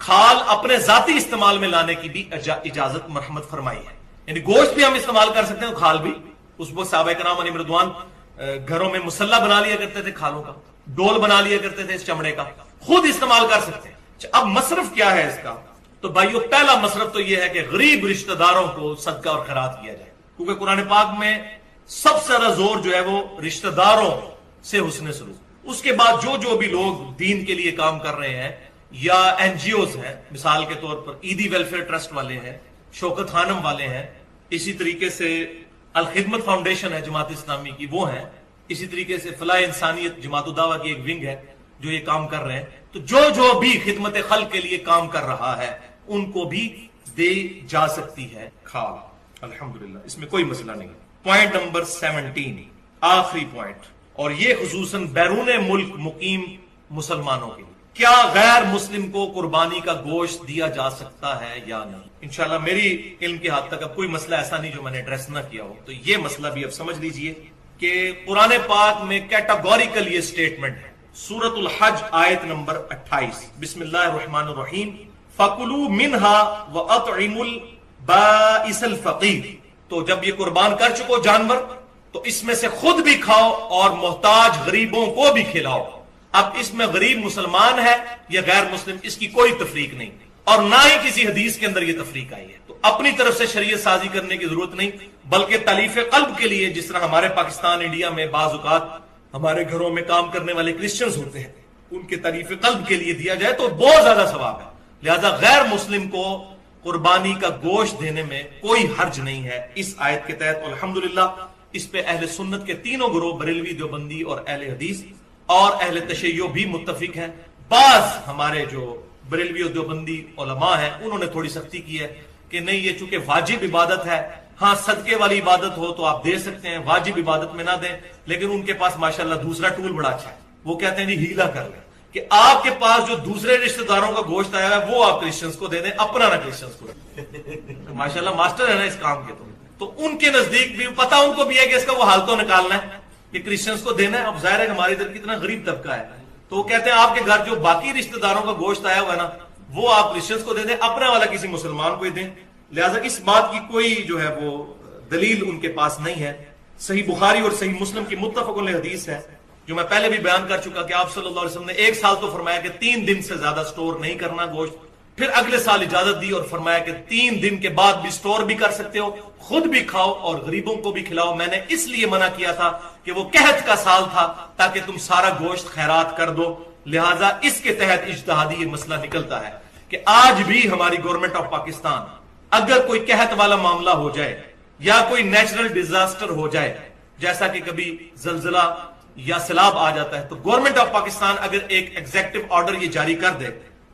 کھال اپنے ذاتی استعمال میں لانے کی بھی اجازت مرحمت فرمائی ہے. یعنی گوشت بھی ہم استعمال کر سکتے ہیں, کھال بھی. اس وقت صحابہ کرام علیہ رضوان گھروں میں مسلح بنا لیا کرتے تھے کھالوں کا, ڈول بنا لیا کرتے تھے اس چمڑے کا, خود استعمال کر سکتے ہیں. اب مصرف کیا ہے اس کا؟ تو بھائیو پہلا مصرف تو یہ ہے کہ غریب رشتہ داروں کو صدقہ اور خیرات کیا جائے, کیونکہ قرآن پاک میں سب سے زیادہ زور جو ہے وہ رشتہ داروں سے حسن سلوک. اس کے بعد جو بھی لوگ دین کے لیے کام کر رہے ہیں یا این جی اوز ہیں, مثال کے طور پر عیدی ویلفیئر ٹرسٹ والے ہیں, شوکت خانم والے ہیں, اسی طریقے سے الخدمت فاؤنڈیشن ہے جماعت اسلامی کی, وہ ہیں, اسی طریقے سے فلاح انسانیت جماعت الدعوہ کی ایک ونگ ہے جو یہ کام کر رہے ہیں. تو جو بھی خدمت خلق کے لیے کام کر رہا ہے ان کو بھی دے جا سکتی ہے کھال. الحمدللہ اس میں کوئی مسئلہ نہیں. پوائنٹ نمبر 17, آخری پوائنٹ, اور یہ خصوصاً بیرون ملک مقیم مسلمانوں کے لیے, کیا غیر مسلم کو قربانی کا گوشت دیا جا سکتا ہے یا نہیں؟ انشاءاللہ میری علم کے حد تک اب کوئی مسئلہ ایسا نہیں جو میں نے ایڈریس نہ کیا ہو. تو یہ مسئلہ بھی اب سمجھ لیجئے کہ قرآن پاک میں کیٹاگوریکل یہ سٹیٹمنٹ ہے. سورۃ الحج آیت نمبر 28, بسم اللہ الرحمن الرحیم, فَكُلُوا مِنْهَا وَأَطْعِمُوا الْبَائِسَ الْفَقِيرِ. تو جب یہ قربان کر چکو جانور تو اس میں سے خود بھی کھاؤ اور محتاج غریبوں کو بھی کھلاؤ. اب اس میں غریب مسلمان ہے یا غیر مسلم, اس کی کوئی تفریق نہیں, اور نہ ہی کسی حدیث کے اندر یہ تفریق آئی ہے. تو اپنی طرف سے شریعت سازی کرنے کی ضرورت نہیں, بلکہ تالیف قلب کے لیے, جس طرح ہمارے پاکستان انڈیا میں بعض اوقات ہمارے گھروں میں کام کرنے والے کرسچنز ہوتے ہیں, ان کے تالیف قلب کے لیے دیا جائے تو بہت زیادہ ثواب ہے. لہذا غیر مسلم کو قربانی کا گوشت دینے میں کوئی حرج نہیں ہے اس آیت کے تحت. الحمدللہ اس پہ اہل سنت کے تینوں گروہ, بریلوی, دیوبندی اور اہل حدیث اور اہل تشیع بھی متفق ہیں. بعض ہمارے جو بریلوی اور دیوبندی علماء ہیں انہوں نے تھوڑی سختی کی ہے کہ نہیں, یہ چونکہ واجب عبادت ہے, ہاں صدقے والی عبادت ہو تو آپ دے سکتے ہیں, واجب عبادت میں نہ دیں. لیکن ان کے پاس ماشاءاللہ دوسرا ٹول بڑا اچھا ہے, وہ کہتے ہیں جی ہیلا کر لیں کہ آپ کے پاس جو دوسرے رشتہ داروں کا گوشت آیا ہے وہ آپ کرسچنز کو دے دیں, اپنا نہ کرسچنز کو دیں. ماشاءاللہ ماسٹر ہے نا اس کام کے. تو ان کے نزدیک بھی پتا ان کو بھی ہے کہ اس کا وہ حالتوں نکالنا ہے کہ کرسچنز کو دینا ہے. اب ظاہر ہے ہمارے ادھر کتنا غریب طبقہ ہے, تو وہ کہتے ہیں آپ کے گھر جو باقی رشتہ داروں کا گوشت آیا ہوا ہے نا وہ آپ کرسچنز کو دے دیں, اپنا والا کسی مسلمان کو ہی دیں. لہٰذا اس بات کی کوئی جو ہے وہ دلیل ان کے پاس نہیں ہے. صحیح بخاری اور صحیح مسلم کی متفق علیہ حدیث ہے جو میں پہلے بھی بیان کر چکا کہ آپ صلی اللہ علیہ وسلم نے 1 سال تو فرمایا کہ 3 دن سے زیادہ سٹور نہیں کرنا گوشت, پھر اگلے سال اجازت دی اور فرمایا کہ 3 دن کے بعد بھی سٹور بھی کر سکتے ہو, خود بھی کھاؤ اور غریبوں کو بھی کھلاؤ. میں نے اس لیے منع کیا تھا کہ وہ قحط کا سال تھا تاکہ تم سارا گوشت خیرات کر دو. لہٰذا اس کے تحت اجتہادی یہ مسئلہ نکلتا ہے کہ آج بھی ہماری گورنمنٹ آف پاکستان اگر کوئی قحط والا معاملہ ہو جائے یا کوئی نیچرل ڈیزاسٹر ہو جائے, جیسا کہ کبھی زلزلہ یا سیلاب آ جاتا ہے, تو گورنمنٹ آف پاکستان اگر ایک ایگزیکٹو آرڈر یہ جاری کر دے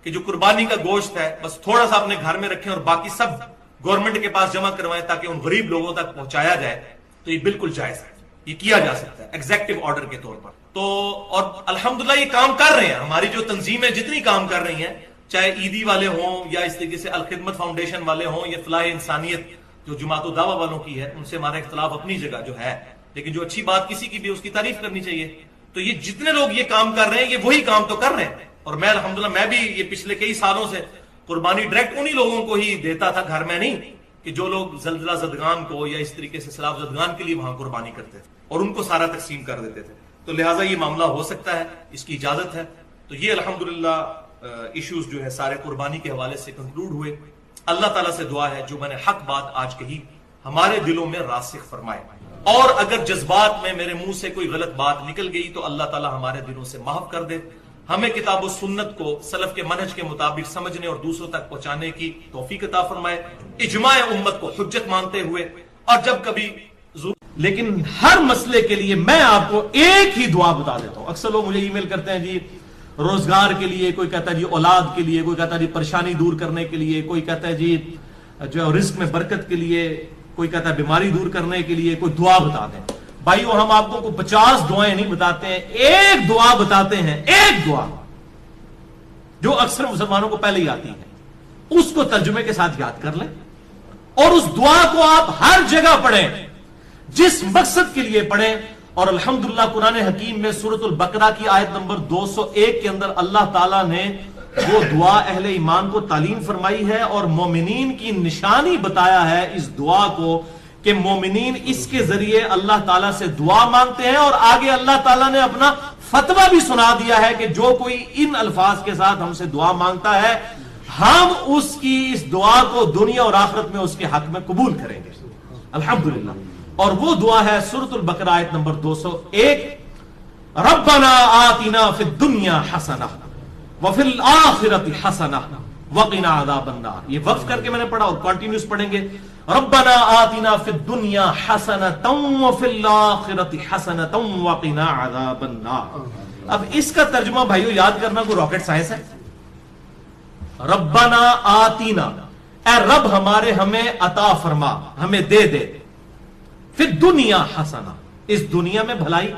کہ جو قربانی کا گوشت ہے بس تھوڑا سا اپنے گھر میں رکھیں اور باقی سب گورنمنٹ کے پاس جمع کروائیں تاکہ ان غریب لوگوں تک پہنچایا جائے, تو یہ بالکل جائز ہے, یہ کیا جا سکتا ہے ایگزیکٹو آرڈر کے طور پر. تو اور الحمدللہ یہ کام کر رہے ہیں, ہماری جو تنظیمیں جتنی کام کر رہی ہیں, چاہے عیدی والے ہوں یا اس طریقے سے الخدمت فاؤنڈیشن والے ہوں یا فلاح انسانیت جو جماعت الدعوہ والوں کی ہے, ان سے ہمارا اختلاف اپنی جگہ جو ہے, لیکن جو اچھی بات کسی کی بھی اس کی تعریف کرنی چاہیے. تو یہ جتنے لوگ یہ کام کر رہے ہیں یہ وہی کام تو کر رہے ہیں. اور میں الحمدللہ میں بھی یہ پچھلے کئی سالوں سے قربانی ڈائریکٹ انہی لوگوں کو ہی دیتا تھا, گھر میں نہیں, کہ جو لوگ زلزلہ زدگان کو یا اس طریقے سے سیلاب زدگان کے لیے وہاں قربانی کرتے تھے اور ان کو سارا تقسیم کر دیتے تھے. تو لہٰذا یہ معاملہ ہو سکتا ہے, اس کی اجازت ہے. تو یہ الحمدللہ ایشوز جو ہے سارے قربانی کے حوالے سے کنکلوڈ ہوئے. اللہ تعالیٰ سے دعا ہے جو میں نے حق بات آج کہی ہمارے دلوں میں راسخ فرمائے, اور اگر جذبات میں میرے منہ سے کوئی غلط بات نکل گئی تو اللہ تعالیٰ ہمارے دلوں سے معاف کر دے. ہمیں کتاب و سنت کو سلف کے منہج کے مطابق سمجھنے اور دوسروں تک پہنچانے کی توفیق عطا فرمائے, اجماع امت کو حجت مانتے ہوئے. اور جب کبھی لیکن ہر مسئلے کے لیے میں آپ کو ایک ہی دعا بتا دیتا ہوں. اکثر لوگ مجھے ای میل کرتے ہیں جی روزگار کے لیے, کوئی کہتا ہے جی اولاد کے لیے, کوئی کہتا ہے جی پریشانی دور کرنے کے لیے, کوئی کہتا ہے جی جو رزق میں برکت کے لیے, کوئی کہتا ہے بیماری دور کرنے کے لیے کوئی دعا بتا دیں. بھائیو ہم آپ کو 50 دعائیں نہیں بتاتے ہیں, ایک دعا بتاتے ہیں, ایک دعا جو اکثر مسلمانوں کو پہلے ہی آتی ہے, اس کو ترجمے کے ساتھ یاد کر لیں اور اس دعا کو آپ ہر جگہ پڑھیں جس مقصد کے لیے پڑھیں. اور الحمدللہ قرآن حکیم میں سورۃ البقرہ کی آیت نمبر 201 کے اندر اللہ تعالیٰ نے وہ دعا اہل ایمان کو تعلیم فرمائی ہے اور مومنین کی نشانی بتایا ہے اس دعا کو کہ مومنین اس کے ذریعے اللہ تعالیٰ سے دعا مانگتے ہیں، اور آگے اللہ تعالیٰ نے اپنا فتویٰ بھی سنا دیا ہے کہ جو کوئی ان الفاظ کے ساتھ ہم سے دعا مانگتا ہے ہم اس کی اس دعا کو دنیا اور آخرت میں اس کے حق میں قبول کریں گے الحمدللہ۔ اور وہ دعا ہے سورۃ البقرہ آیت نمبر 201، ربنا آتنا فی الدنیا حسنہ وفی الآخرۃ حسنہ وقنا عذاب النار۔ یہ وقف کر کے میں نے پڑھا اور کنٹینیوس پڑھیں گے، ربنا آتنا فی الدنیا حسنۃ وفی الآخرۃ حسنۃ وقنا عذاب النار۔ اب اس کا ترجمہ بھائیو یاد کرنا کوئی راکٹ سائنس ہے؟ ربنا آتینا، اے رب ہمارے ہمیں عطا فرما، ہمیں دے دے، فی الدنیا حسنہ، اس دنیا میں بھلائی،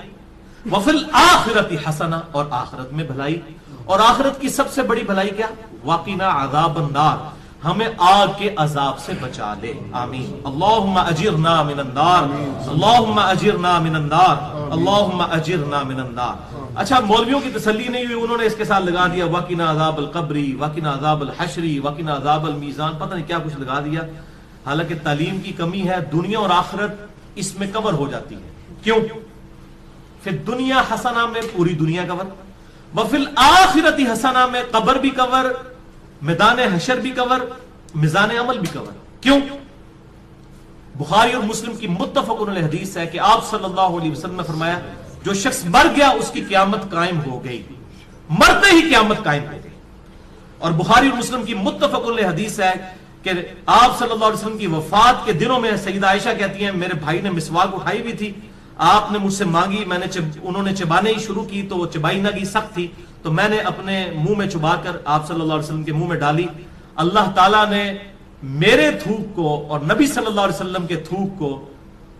وفی الآخرۃ حسنہ، اور آخرت میں بھلائی، اور آخرت کی سب سے بڑی بھلائی کیا؟ وقنا عذاب النار، ہمیں آگ کے عذاب سے بچا لے، آمین۔ اللہم اجرنا من النار، اللہم اجرنا من النار، اللہم اجرنا من النار۔ اچھا مولویوں کی تسلی نہیں ہوئی، انہوں نے اس کے ساتھ لگا دیا وقنا عذاب القبری، وقنا عذاب الحشری، وقنا عذاب المیزان، پتہ نہیں کیا کچھ لگا دیا۔ حالانکہ تعلیم کی کمی ہے، دنیا اور آخرت اس میں کور ہو جاتی ہے۔ کیوں؟ پھر دنیا حسنہ میں پوری دنیا کور، وفی الآخرۃ حسنہ میں قبر بھی کور، میدان حشر بھی کور، میزان عمل بھی کور۔ کیوں؟ بخاری اور مسلم کی متفق علیہ حدیث ہے کہ آپ صلی اللہ علیہ وسلم نے فرمایا جو شخص مر گیا اس کی قیامت قائم ہو گئی، مرتے ہی قیامت قائم ہو گئی۔ اور بخاری اور مسلم کی متفق علیہ حدیث ہے کہ آپ صلی اللہ علیہ وسلم کی وفات کے دنوں میں سیدہ عائشہ کہتی ہیں میرے بھائی نے مسواک اٹھائی ہوئی تھی، آپ نے مجھ سے مانگی، میں نے انہوں نے چبانے ہی شروع کی تو وہ چبائی نہ گئی، سخت تھی، تو میں نے اپنے منہ میں چبا کر آپ صلی اللہ علیہ وسلم کے منہ میں ڈالی، اللہ تعالیٰ نے میرے تھوک کو اور نبی صلی اللہ علیہ وسلم کے تھوک کو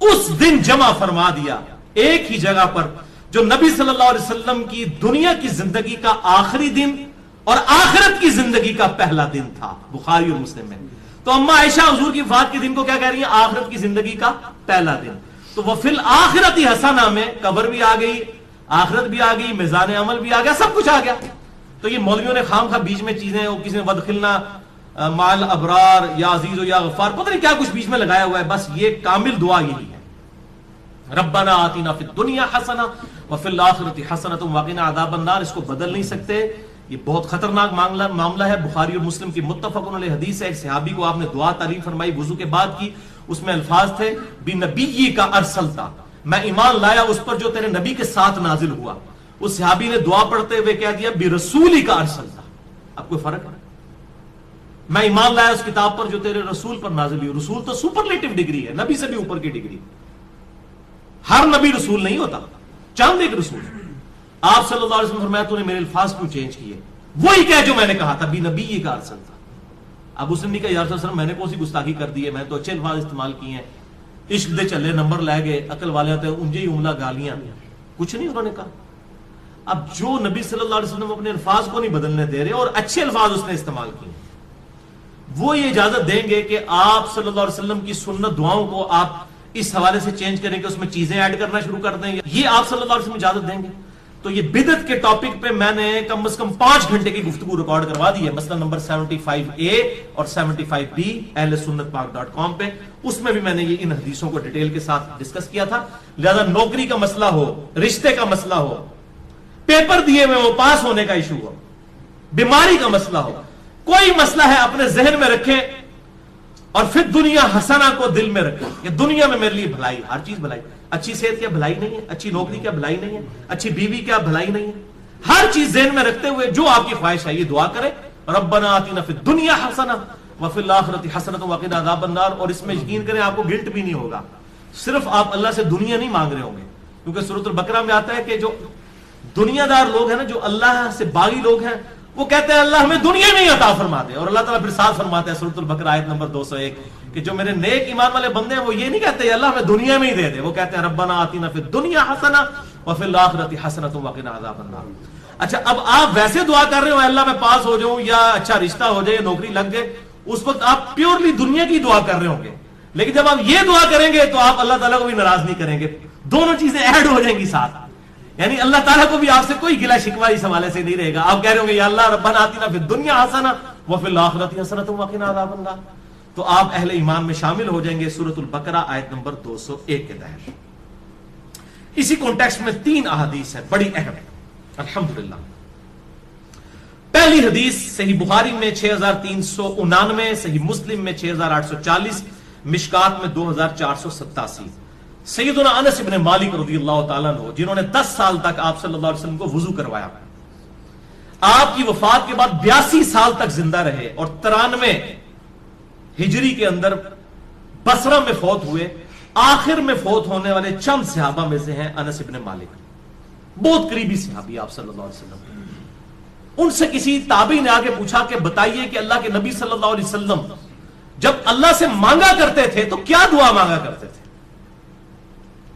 اس دن جمع فرما دیا ایک ہی جگہ پر، جو نبی صلی اللہ علیہ وسلم کی دنیا کی زندگی کا آخری دن اور آخرت کی زندگی کا پہلا دن تھا، بخاری اور مسلم میں۔ تو اما عائشہ حضور کی وفات کے دن کو کیا کہہ رہی ہیں؟ آخرت کی زندگی کا پہلا دن۔ تو وہ فی الآخرۃ حسنہ میں قبر بھی آ گئی، آخرت بھی آ گئی، میزان عمل بھی آ گیا، سب کچھ آ گیا۔ تو یہ مولویوں نے خام خواہ بیچ میں چیزیں، وہ کسی نے ودخلنا مال ابرار یا عزیز و یا غفار، پتہ نہیں کیا کچھ بیچ میں لگایا ہوا ہے، بس یہ کامل دعا یہی ہے، ربنا آتنا فی الدنیا حسنہ وفی الآخرۃ حسنۃ وقنا عذاب النار۔ اس کو بدل نہیں سکتے، یہ بہت خطرناک معاملہ ہے۔ بخاری اور مسلم کی متفق علیہ حدیث ہے، ایک صحابی کو آپ نے دعا تعلیم فرمائی وضو کے بعد کی، اس میں الفاظ تھے بنبی کا ارسلتا، میں ایمان لایا اس پر جو تیرے نبی کے ساتھ نازل ہوا۔ اس صحابی نے دعا پڑھتے ہوئے کہہ دیا برسولی کا ارسلتا۔ اب کوئی فرق ہے؟ میں ایمان لایا اس کتاب پر جو تیرے رسول پر نازل ہوئی۔ رسول تو سپرلیٹو ڈگری ہے، نبی سے بھی اوپر کی ڈگری، ہر نبی رسول نہیں ہوتا، چند ایک رسول۔ آپ صلی اللہ علیہ وسلم فرمایا تو نے میرے الفاظ کیوں چینج کیے؟ وہی کہہ جو میں نے کہا تھا بنبی کا ارسلتا۔ اب اس نے کہا یا رسول اللہ میں نے کون سی گستاخی کر دی ہے، میں تو اچھے الفاظ استعمال کیے ہیں، عشق دے چلے نمبر لے گئے، عقل والے ہوتے ہیں انجے ہی عملہ گالیاں، کچھ نہیں انہوں نے کہا۔ اب جو نبی صلی اللہ علیہ وسلم اپنے الفاظ کو نہیں بدلنے دے رہے اور اچھے الفاظ اس نے استعمال کیے، وہ یہ اجازت دیں گے کہ آپ صلی اللہ علیہ وسلم کی سنت دعاؤں کو آپ اس حوالے سے چینج کریں کہ اس میں چیزیں ایڈ کرنا شروع کر دیں، یہ آپ صلی اللہ علیہ وسلم اجازت دیں گے؟ تو یہ بدعت کے ٹاپک پہ میں نے کم از کم 5 گھنٹے کی گفتگو ریکارڈ کروا دی ہے، مثلا نمبر 75A اور 75B اہل سنت پاک.com پہ، اس میں بھی میں نے یہ ان حدیثوں کو ڈیٹیل کے ساتھ ڈسکس کیا تھا۔ لہذا نوکری کا مسئلہ ہو، رشتے کا مسئلہ ہو، پیپر دیے ہوئے وہ پاس ہونے کا ایشو ہو، بیماری کا مسئلہ ہو، کوئی مسئلہ ہے اپنے ذہن میں رکھیں اور پھر دنیا حسنہ کو دل میں رکھیں کہ دنیا میں میرے لیے بھلائی، ہر چیز بھلائی، اچھی صحت کیا بھلائی نہیں ہے، اچھی نوکری کیا بھلائی نہیں ہے، اچھی بیوی کیا بھلائی نہیں ہے، ہر چیز ذہن میں رکھتے ہوئے جو آپ کی خواہش ہے یہ دعا کریں، ربنا آتنا فی الدنیا حسنہ وفی الآخرۃ حسنۃ وقنا عذاب النار۔ اور اس میں یقین کریں آپ کو گلٹ بھی نہیں ہوگا، صرف آپ اللہ سے دنیا نہیں مانگ رہے ہوں گے، کیونکہ سورۃ البقرہ میں آتا ہے کہ جو دنیا دار لوگ ہیں نا، جو اللہ سے باغی لوگ ہیں، وہ کہتے ہیں اللہ ہمیں دنیا میں ہی عطا فرما دے، اور اللہ تعالیٰ پھر ساتھ فرماتا ہے سورۃ البقرہ آیت نمبر 201 کہ جو میرے نیک ایمان والے بندے ہیں وہ یہ نہیں کہتے اللہ ہمیں دنیا میں ہی دے دے، وہ کہتے ہیں ربنا آتنا فی الدنیا حسنہ وفی الآخرۃ حسنۃ وقنا عذاب النار۔ اچھا اب آپ ویسے دعا کر رہے ہو اللہ میں پاس ہو جاؤں یا اچھا رشتہ ہو جائے یا نوکری لگ جائے، اس وقت آپ پیورلی دنیا کی دعا کر رہے ہوں گے، لیکن جب آپ یہ دعا کریں گے تو آپ اللہ تعالیٰ کو بھی ناراض نہیں کریں گے، دونوں چیزیں ایڈ ہو جائیں گی ساتھ۔ یعنی اللہ تعالیٰ کو بھی آپ سے کوئی گلہ شکوہ اس حوالے سے نہیں رہے گا. آپ کہہ رہے ہوں گے یا اللہ ربنا آتنا فی الدنیا حسنہ وفی الآخرۃ حسنۃ وقنا عذاب النار, تو آپ اہل ایمان میں شامل ہو جائیں گے سورۃ البقرہ آیت نمبر 201 کے تحت. اسی کانٹیکسٹ میں 3 احادیث ہیں بڑی اہم, الحمدللہ. پہلی حدیث صحیح بخاری میں 6399, صحیح مسلم میں 6840, مشکات میں 2487. سیدنا انس بن مالک رضی اللہ تعالیٰ عنہ, جنہوں نے 10 سال تک آپ صلی اللہ علیہ وسلم کو وضو کروایا, آپ کی وفات کے بعد 82 سال تک زندہ رہے اور 93 ہجری کے اندر بصرہ میں فوت ہوئے. آخر میں فوت ہونے والے چند صحابہ میں سے ہیں انس بن مالک, بہت قریبی صحابی آپ صلی اللہ علیہ وسلم. ان سے کسی تابعی نے آگے پوچھا کہ بتائیے کہ اللہ کے نبی صلی اللہ علیہ وسلم جب اللہ سے مانگا کرتے تھے تو کیا دعا مانگا کرتے تھے؟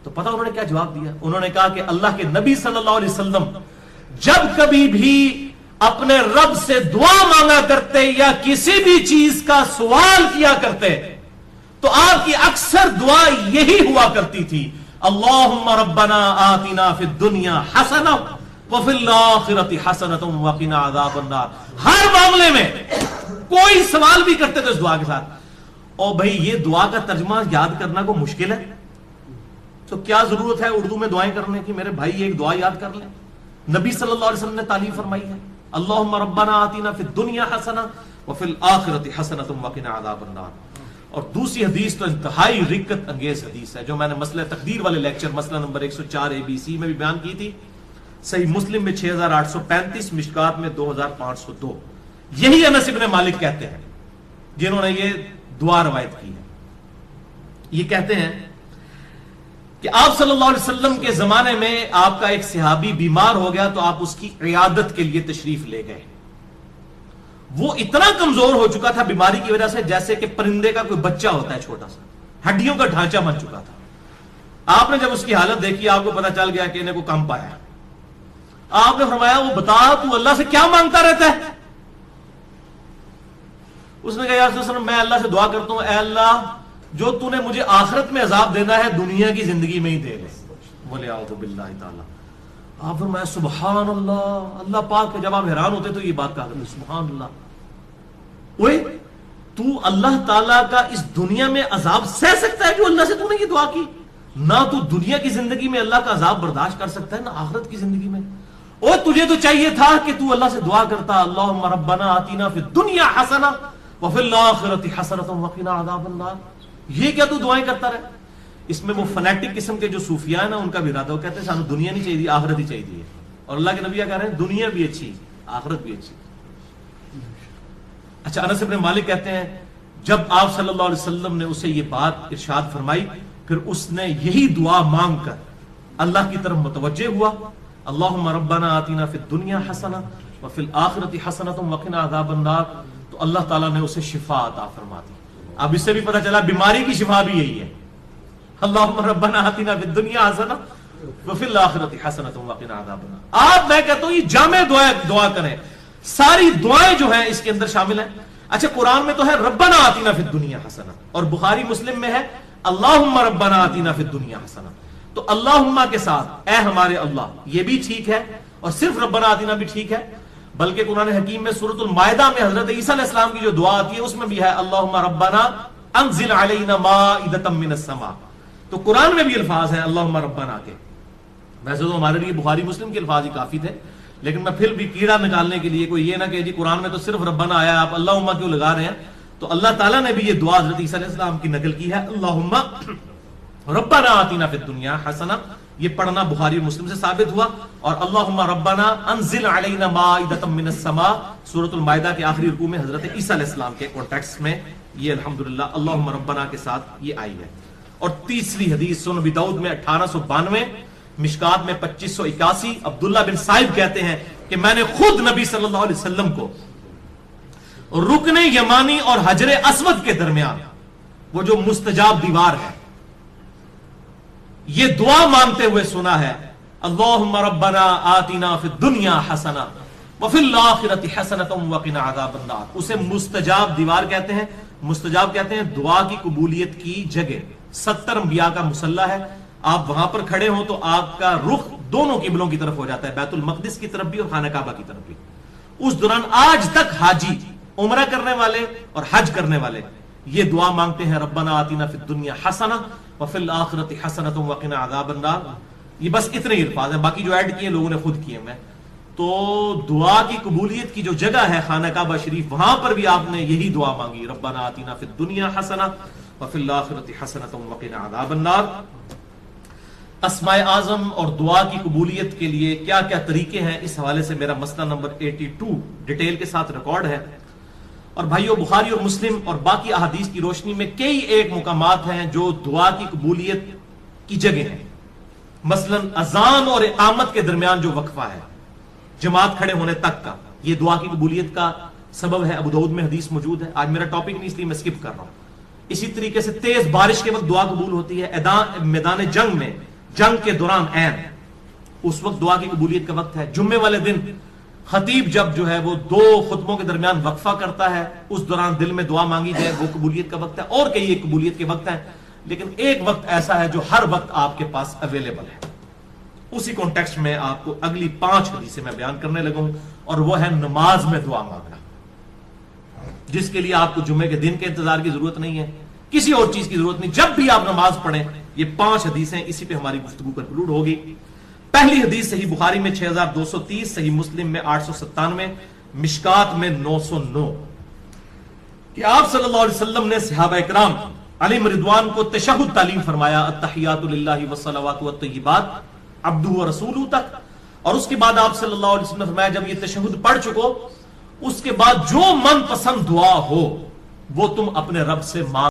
تو پتہ انہوں نے کیا جواب دیا؟ انہوں نے کہا کہ اللہ کے نبی صلی اللہ علیہ وسلم جب کبھی بھی اپنے رب سے دعا مانگا کرتے یا کسی بھی چیز کا سوال کیا کرتے تو آپ کی اکثر دعا یہی ہوا کرتی تھی, اللہم ربنا آتنا فی الدنیا حسنہ وفی الآخرۃ حسنۃ وقنا عذاب النار. ہر معاملے میں کوئی سوال بھی کرتے تو اس دعا کے ساتھ. اور بھائی یہ دعا کا ترجمہ یاد کرنا کو مشکل ہے تو کیا ضرورت ہے اردو میں دعائیں کرنے کی؟ میرے بھائی ایک دعا یاد کر لیں, نبی صلی اللہ علیہ وسلم نے تعلیم فرمائی ہے, اللہم ربنا آتنا فی الدنیا حسنہ وفی الآخرۃ حسنۃ وقنا عذاب النار. اور دوسری حدیث تو انتہائی رقت انگیز حدیث ہے جو میں نے مسئلہ تقدیر والے لیکچر مسئلہ نمبر 104 ABC میں بھی بیان کی تھی. صحیح مسلم میں 6835, مشکات میں 2502. یہی انس بن مالک کہتے ہیں جنہوں نے یہ دعا روایت کی ہے. یہ کہتے ہیں کہ آپ صلی اللہ علیہ وسلم کے زمانے میں آپ کا ایک صحابی بیمار ہو گیا تو آپ اس کی عیادت کے لیے تشریف لے گئے. وہ اتنا کمزور ہو چکا تھا بیماری کی وجہ سے جیسے کہ پرندے کا کوئی بچہ ہوتا ہے چھوٹا سا, ہڈیوں کا ڈھانچہ بن چکا تھا. آپ نے جب اس کی حالت دیکھی آپ کو پتا چل گیا کہ انہیں کو کم پایا. آپ نے فرمایا وہ بتا تو اللہ سے کیا مانگتا رہتا ہے؟ اس نے کہا یا رسول اللہ میں اللہ سے دعا کرتا ہوں اے اللہ جو تو نے مجھے آخرت میں عذاب دینا ہے دنیا کی زندگی میں ہی دے لے. بولے اعوذ باللہ تعالی. آپ فرمایا سبحان اللہ, اللہ پاک. جب آپ حیران ہوتے تو یہ بات کہا کرتے سبحان اللہ. اوے تو اللہ تعالیٰ کا اس دنیا میں عذاب سہ سکتا ہے جو اللہ سے تو نے یہ دعا کی؟ نہ تو دنیا کی زندگی میں اللہ کا عذاب برداشت کر سکتا ہے نہ آخرت کی زندگی میں. اور تجھے تو چاہیے تھا کہ تو اللہ سے دعا کرتا اللہم ربنا آتنا فی الدنیا حسنہ وفی الآخرۃ حسنۃ وقنا عذاب النار. یہ کیا تو دعائیں کرتا رہے؟ اس میں وہ فنیٹک قسم کے جو صوفیاء ہیں نا ان کا بھی ارادہ, وہ کہتے ہیں سانو دنیا نہیں چاہیے آخرت ہی چاہیے. اور اللہ کے نبی کیا کہہ رہے ہیں دنیا بھی اچھی آخرت بھی اچھی. اچھا انس بن مالک کہتے ہیں جب آپ صلی اللہ علیہ وسلم نے اسے یہ بات ارشاد فرمائی پھر اس نے یہی دعا مانگ کر اللہ کی طرف متوجہ ہوا, اللہم ربنا آتنا فی الدنیا حسنہ وفی الآخرۃ حسنۃ وقنا عذاب النار. تو اللہ تعالیٰ نے اسے شفا عطا فرما دی. اب اس سے بھی پتہ چلا بیماری کی شفا بھی یہی ہے, اللہم ربنا آتنا فی الدنیا حسنہ وفی الآخرۃ حسنۃ وقنا عذاب النار. آپ میں کہتا ہوں یہ جامع دعا کریں, ساری دعائیں جو ہیں اس کے اندر شامل ہیں. اچھا قرآن میں تو ہے ربنا آتنا فی الدنیا حسنہ اور بخاری مسلم میں ہے اللہم ربنا آتنا فی الدنیا حسنہ. تو اللہم کے ساتھ اے ہمارے اللہ یہ بھی ٹھیک ہے اور صرف ربنا آتنا بھی ٹھیک ہے, بلکہ قرآن حکیم میں سورۃ المائدہ میں حضرت عیسیٰ علیہ السلام کی جو دعا آتی ہے اس میں بھی ہے اللہم ربنا انزل علینا مائدۃ من السماء. تو قرآن میں بھی الفاظ ہیں اللہم ربنا کے. ویسے تو ہمارے لیے بخاری مسلم کے الفاظ ہی کافی تھے, لیکن میں پھر بھی کیڑا نکالنے کے لیے کوئی یہ نہ کہ جی قرآن میں تو صرف ربنا آیا آپ اللہم کیوں لگا رہے ہیں. تو اللہ تعالیٰ نے بھی یہ دعا حضرت عیسیٰ علیہ السلام کی نقل کی ہے اللہم ربنا آتنا فی الدنیا حسنہ. یہ پڑھنا بخاری اور مسلم سے ثابت ہوا. اور اللہم ربنا انزل علینا مائدۃ من السماء سورۃ المائدہ کے آخری رکوع میں حضرت عیسیٰ علیہ السلام کے کانٹیکسٹ میں یہ الحمدللہ اللہم ربنا کے ساتھ یہ آئی ہے. اور تیسری حدیث سنن ابی داؤد میں 1892, مشکات میں 2581, عبداللہ بن صائب کہتے ہیں کہ میں نے خود نبی صلی اللہ علیہ وسلم کو رکن یمانی اور حجر اسود کے درمیان وہ جو مستجاب دیوار ہے یہ دعا مانگتے ہوئے سنا ہے اللہم ربنا آتنا فی الدنیا حسنہ وفی الآخرۃ حسنۃ وقنا عذاب النار. اسے مستجاب دیوار کہتے ہیں. مستجاب کہتے ہیں دعا کی قبولیت کی جگہ. 70 انبیاء کا مصلی ہے, آپ وہاں پر کھڑے ہوں تو آپ کا رخ دونوں قبلوں کی طرف ہو جاتا ہے، بیت المقدس کی طرف بھی اور خانہ کعبہ کی طرف بھی. اس دوران آج تک حاجی، عمرہ کرنے والے اور حج کرنے والے یہ دعا مانگتے ہیں، ربنا آتنا فی الدنیا حسنہ وفی الآخرۃ حسنۃ وقنا عذاب النار. یہ بس اتنے ہی الفاظ ہیں، باقی جو ایڈ کیے لوگوں نے خود کیے. میں تو دعا کی قبولیت کی جو جگہ ہے خانہ کعبہ شریف، وہاں پر بھی آپ نے یہی دعا مانگی، ربنا آتنا فی الدنیا حسنہ وفی الآخرۃ حسنۃ وقنا عذاب النار. اسماء اعظم اور دعا کی قبولیت کے لیے کیا کیا طریقے ہیں، اس حوالے سے میرا مسئلہ نمبر 82 ڈیٹیل کے ساتھ ریکارڈ ہے. اور بھائیو، بخاری اور مسلم اور باقی احادیث کی روشنی میں کئی ایک مقامات ہیں جو دعا کی قبولیت کی جگہ ہیں. مثلا اذان اور اقامت کے درمیان جو وقفہ ہے جماعت کھڑے ہونے تک کا، یہ دعا کی قبولیت کا سبب ہے. ابو داؤد میں حدیث موجود ہے. آج میرا ٹاپک نہیں اس لیے میں سکپ کر رہا ہوں. اسی طریقے سے تیز بارش کے وقت دعا قبول ہوتی ہے. میدان جنگ میں، جنگ کے دوران عین، اس وقت دعا کی قبولیت کا وقت ہے. جمعے والے دن خطیب جب جو ہے وہ 2 خطبوں کے درمیان وقفہ کرتا ہے، اس دوران دل میں دعا مانگی جائے، وہ قبولیت کا وقت ہے. اور کئی ایک قبولیت کے وقت ہیں، لیکن ایک وقت ایسا ہے جو ہر وقت آپ کے پاس اویلیبل ہے. اسی کانٹیکسٹ میں آپ کو اگلی 5 حدیثیں میں بیان کرنے لگا ہوں، اور وہ ہے نماز میں دعا مانگنا، جس کے لیے آپ کو جمعے کے دن کے انتظار کی ضرورت نہیں ہے، کسی اور چیز کی ضرورت نہیں. جب بھی آپ نماز پڑھیں، یہ 5 حدیثیں اسی پہ ہماری گفتگو کنکلوڈ ہوگی. پہلی حدیث صحیح بخاری میں 6230، صحیح مسلم میں 897، مشکات میں 909، کہ آپ صلی اللہ علیہ وسلم نے صحابہ اکرام علیہم رضوان کو تشہد تعلیم فرمایا، التحیات للہ والصلوات والطیبات عبدہ ورسولہ تک. اور اس کے بعد آپ صلی اللہ علیہ وسلم نے فرمایا جب یہ تشہد پڑھ چکو، اس کے بعد جو من پسند دعا ہو وہ تم اپنے رب سے مانگ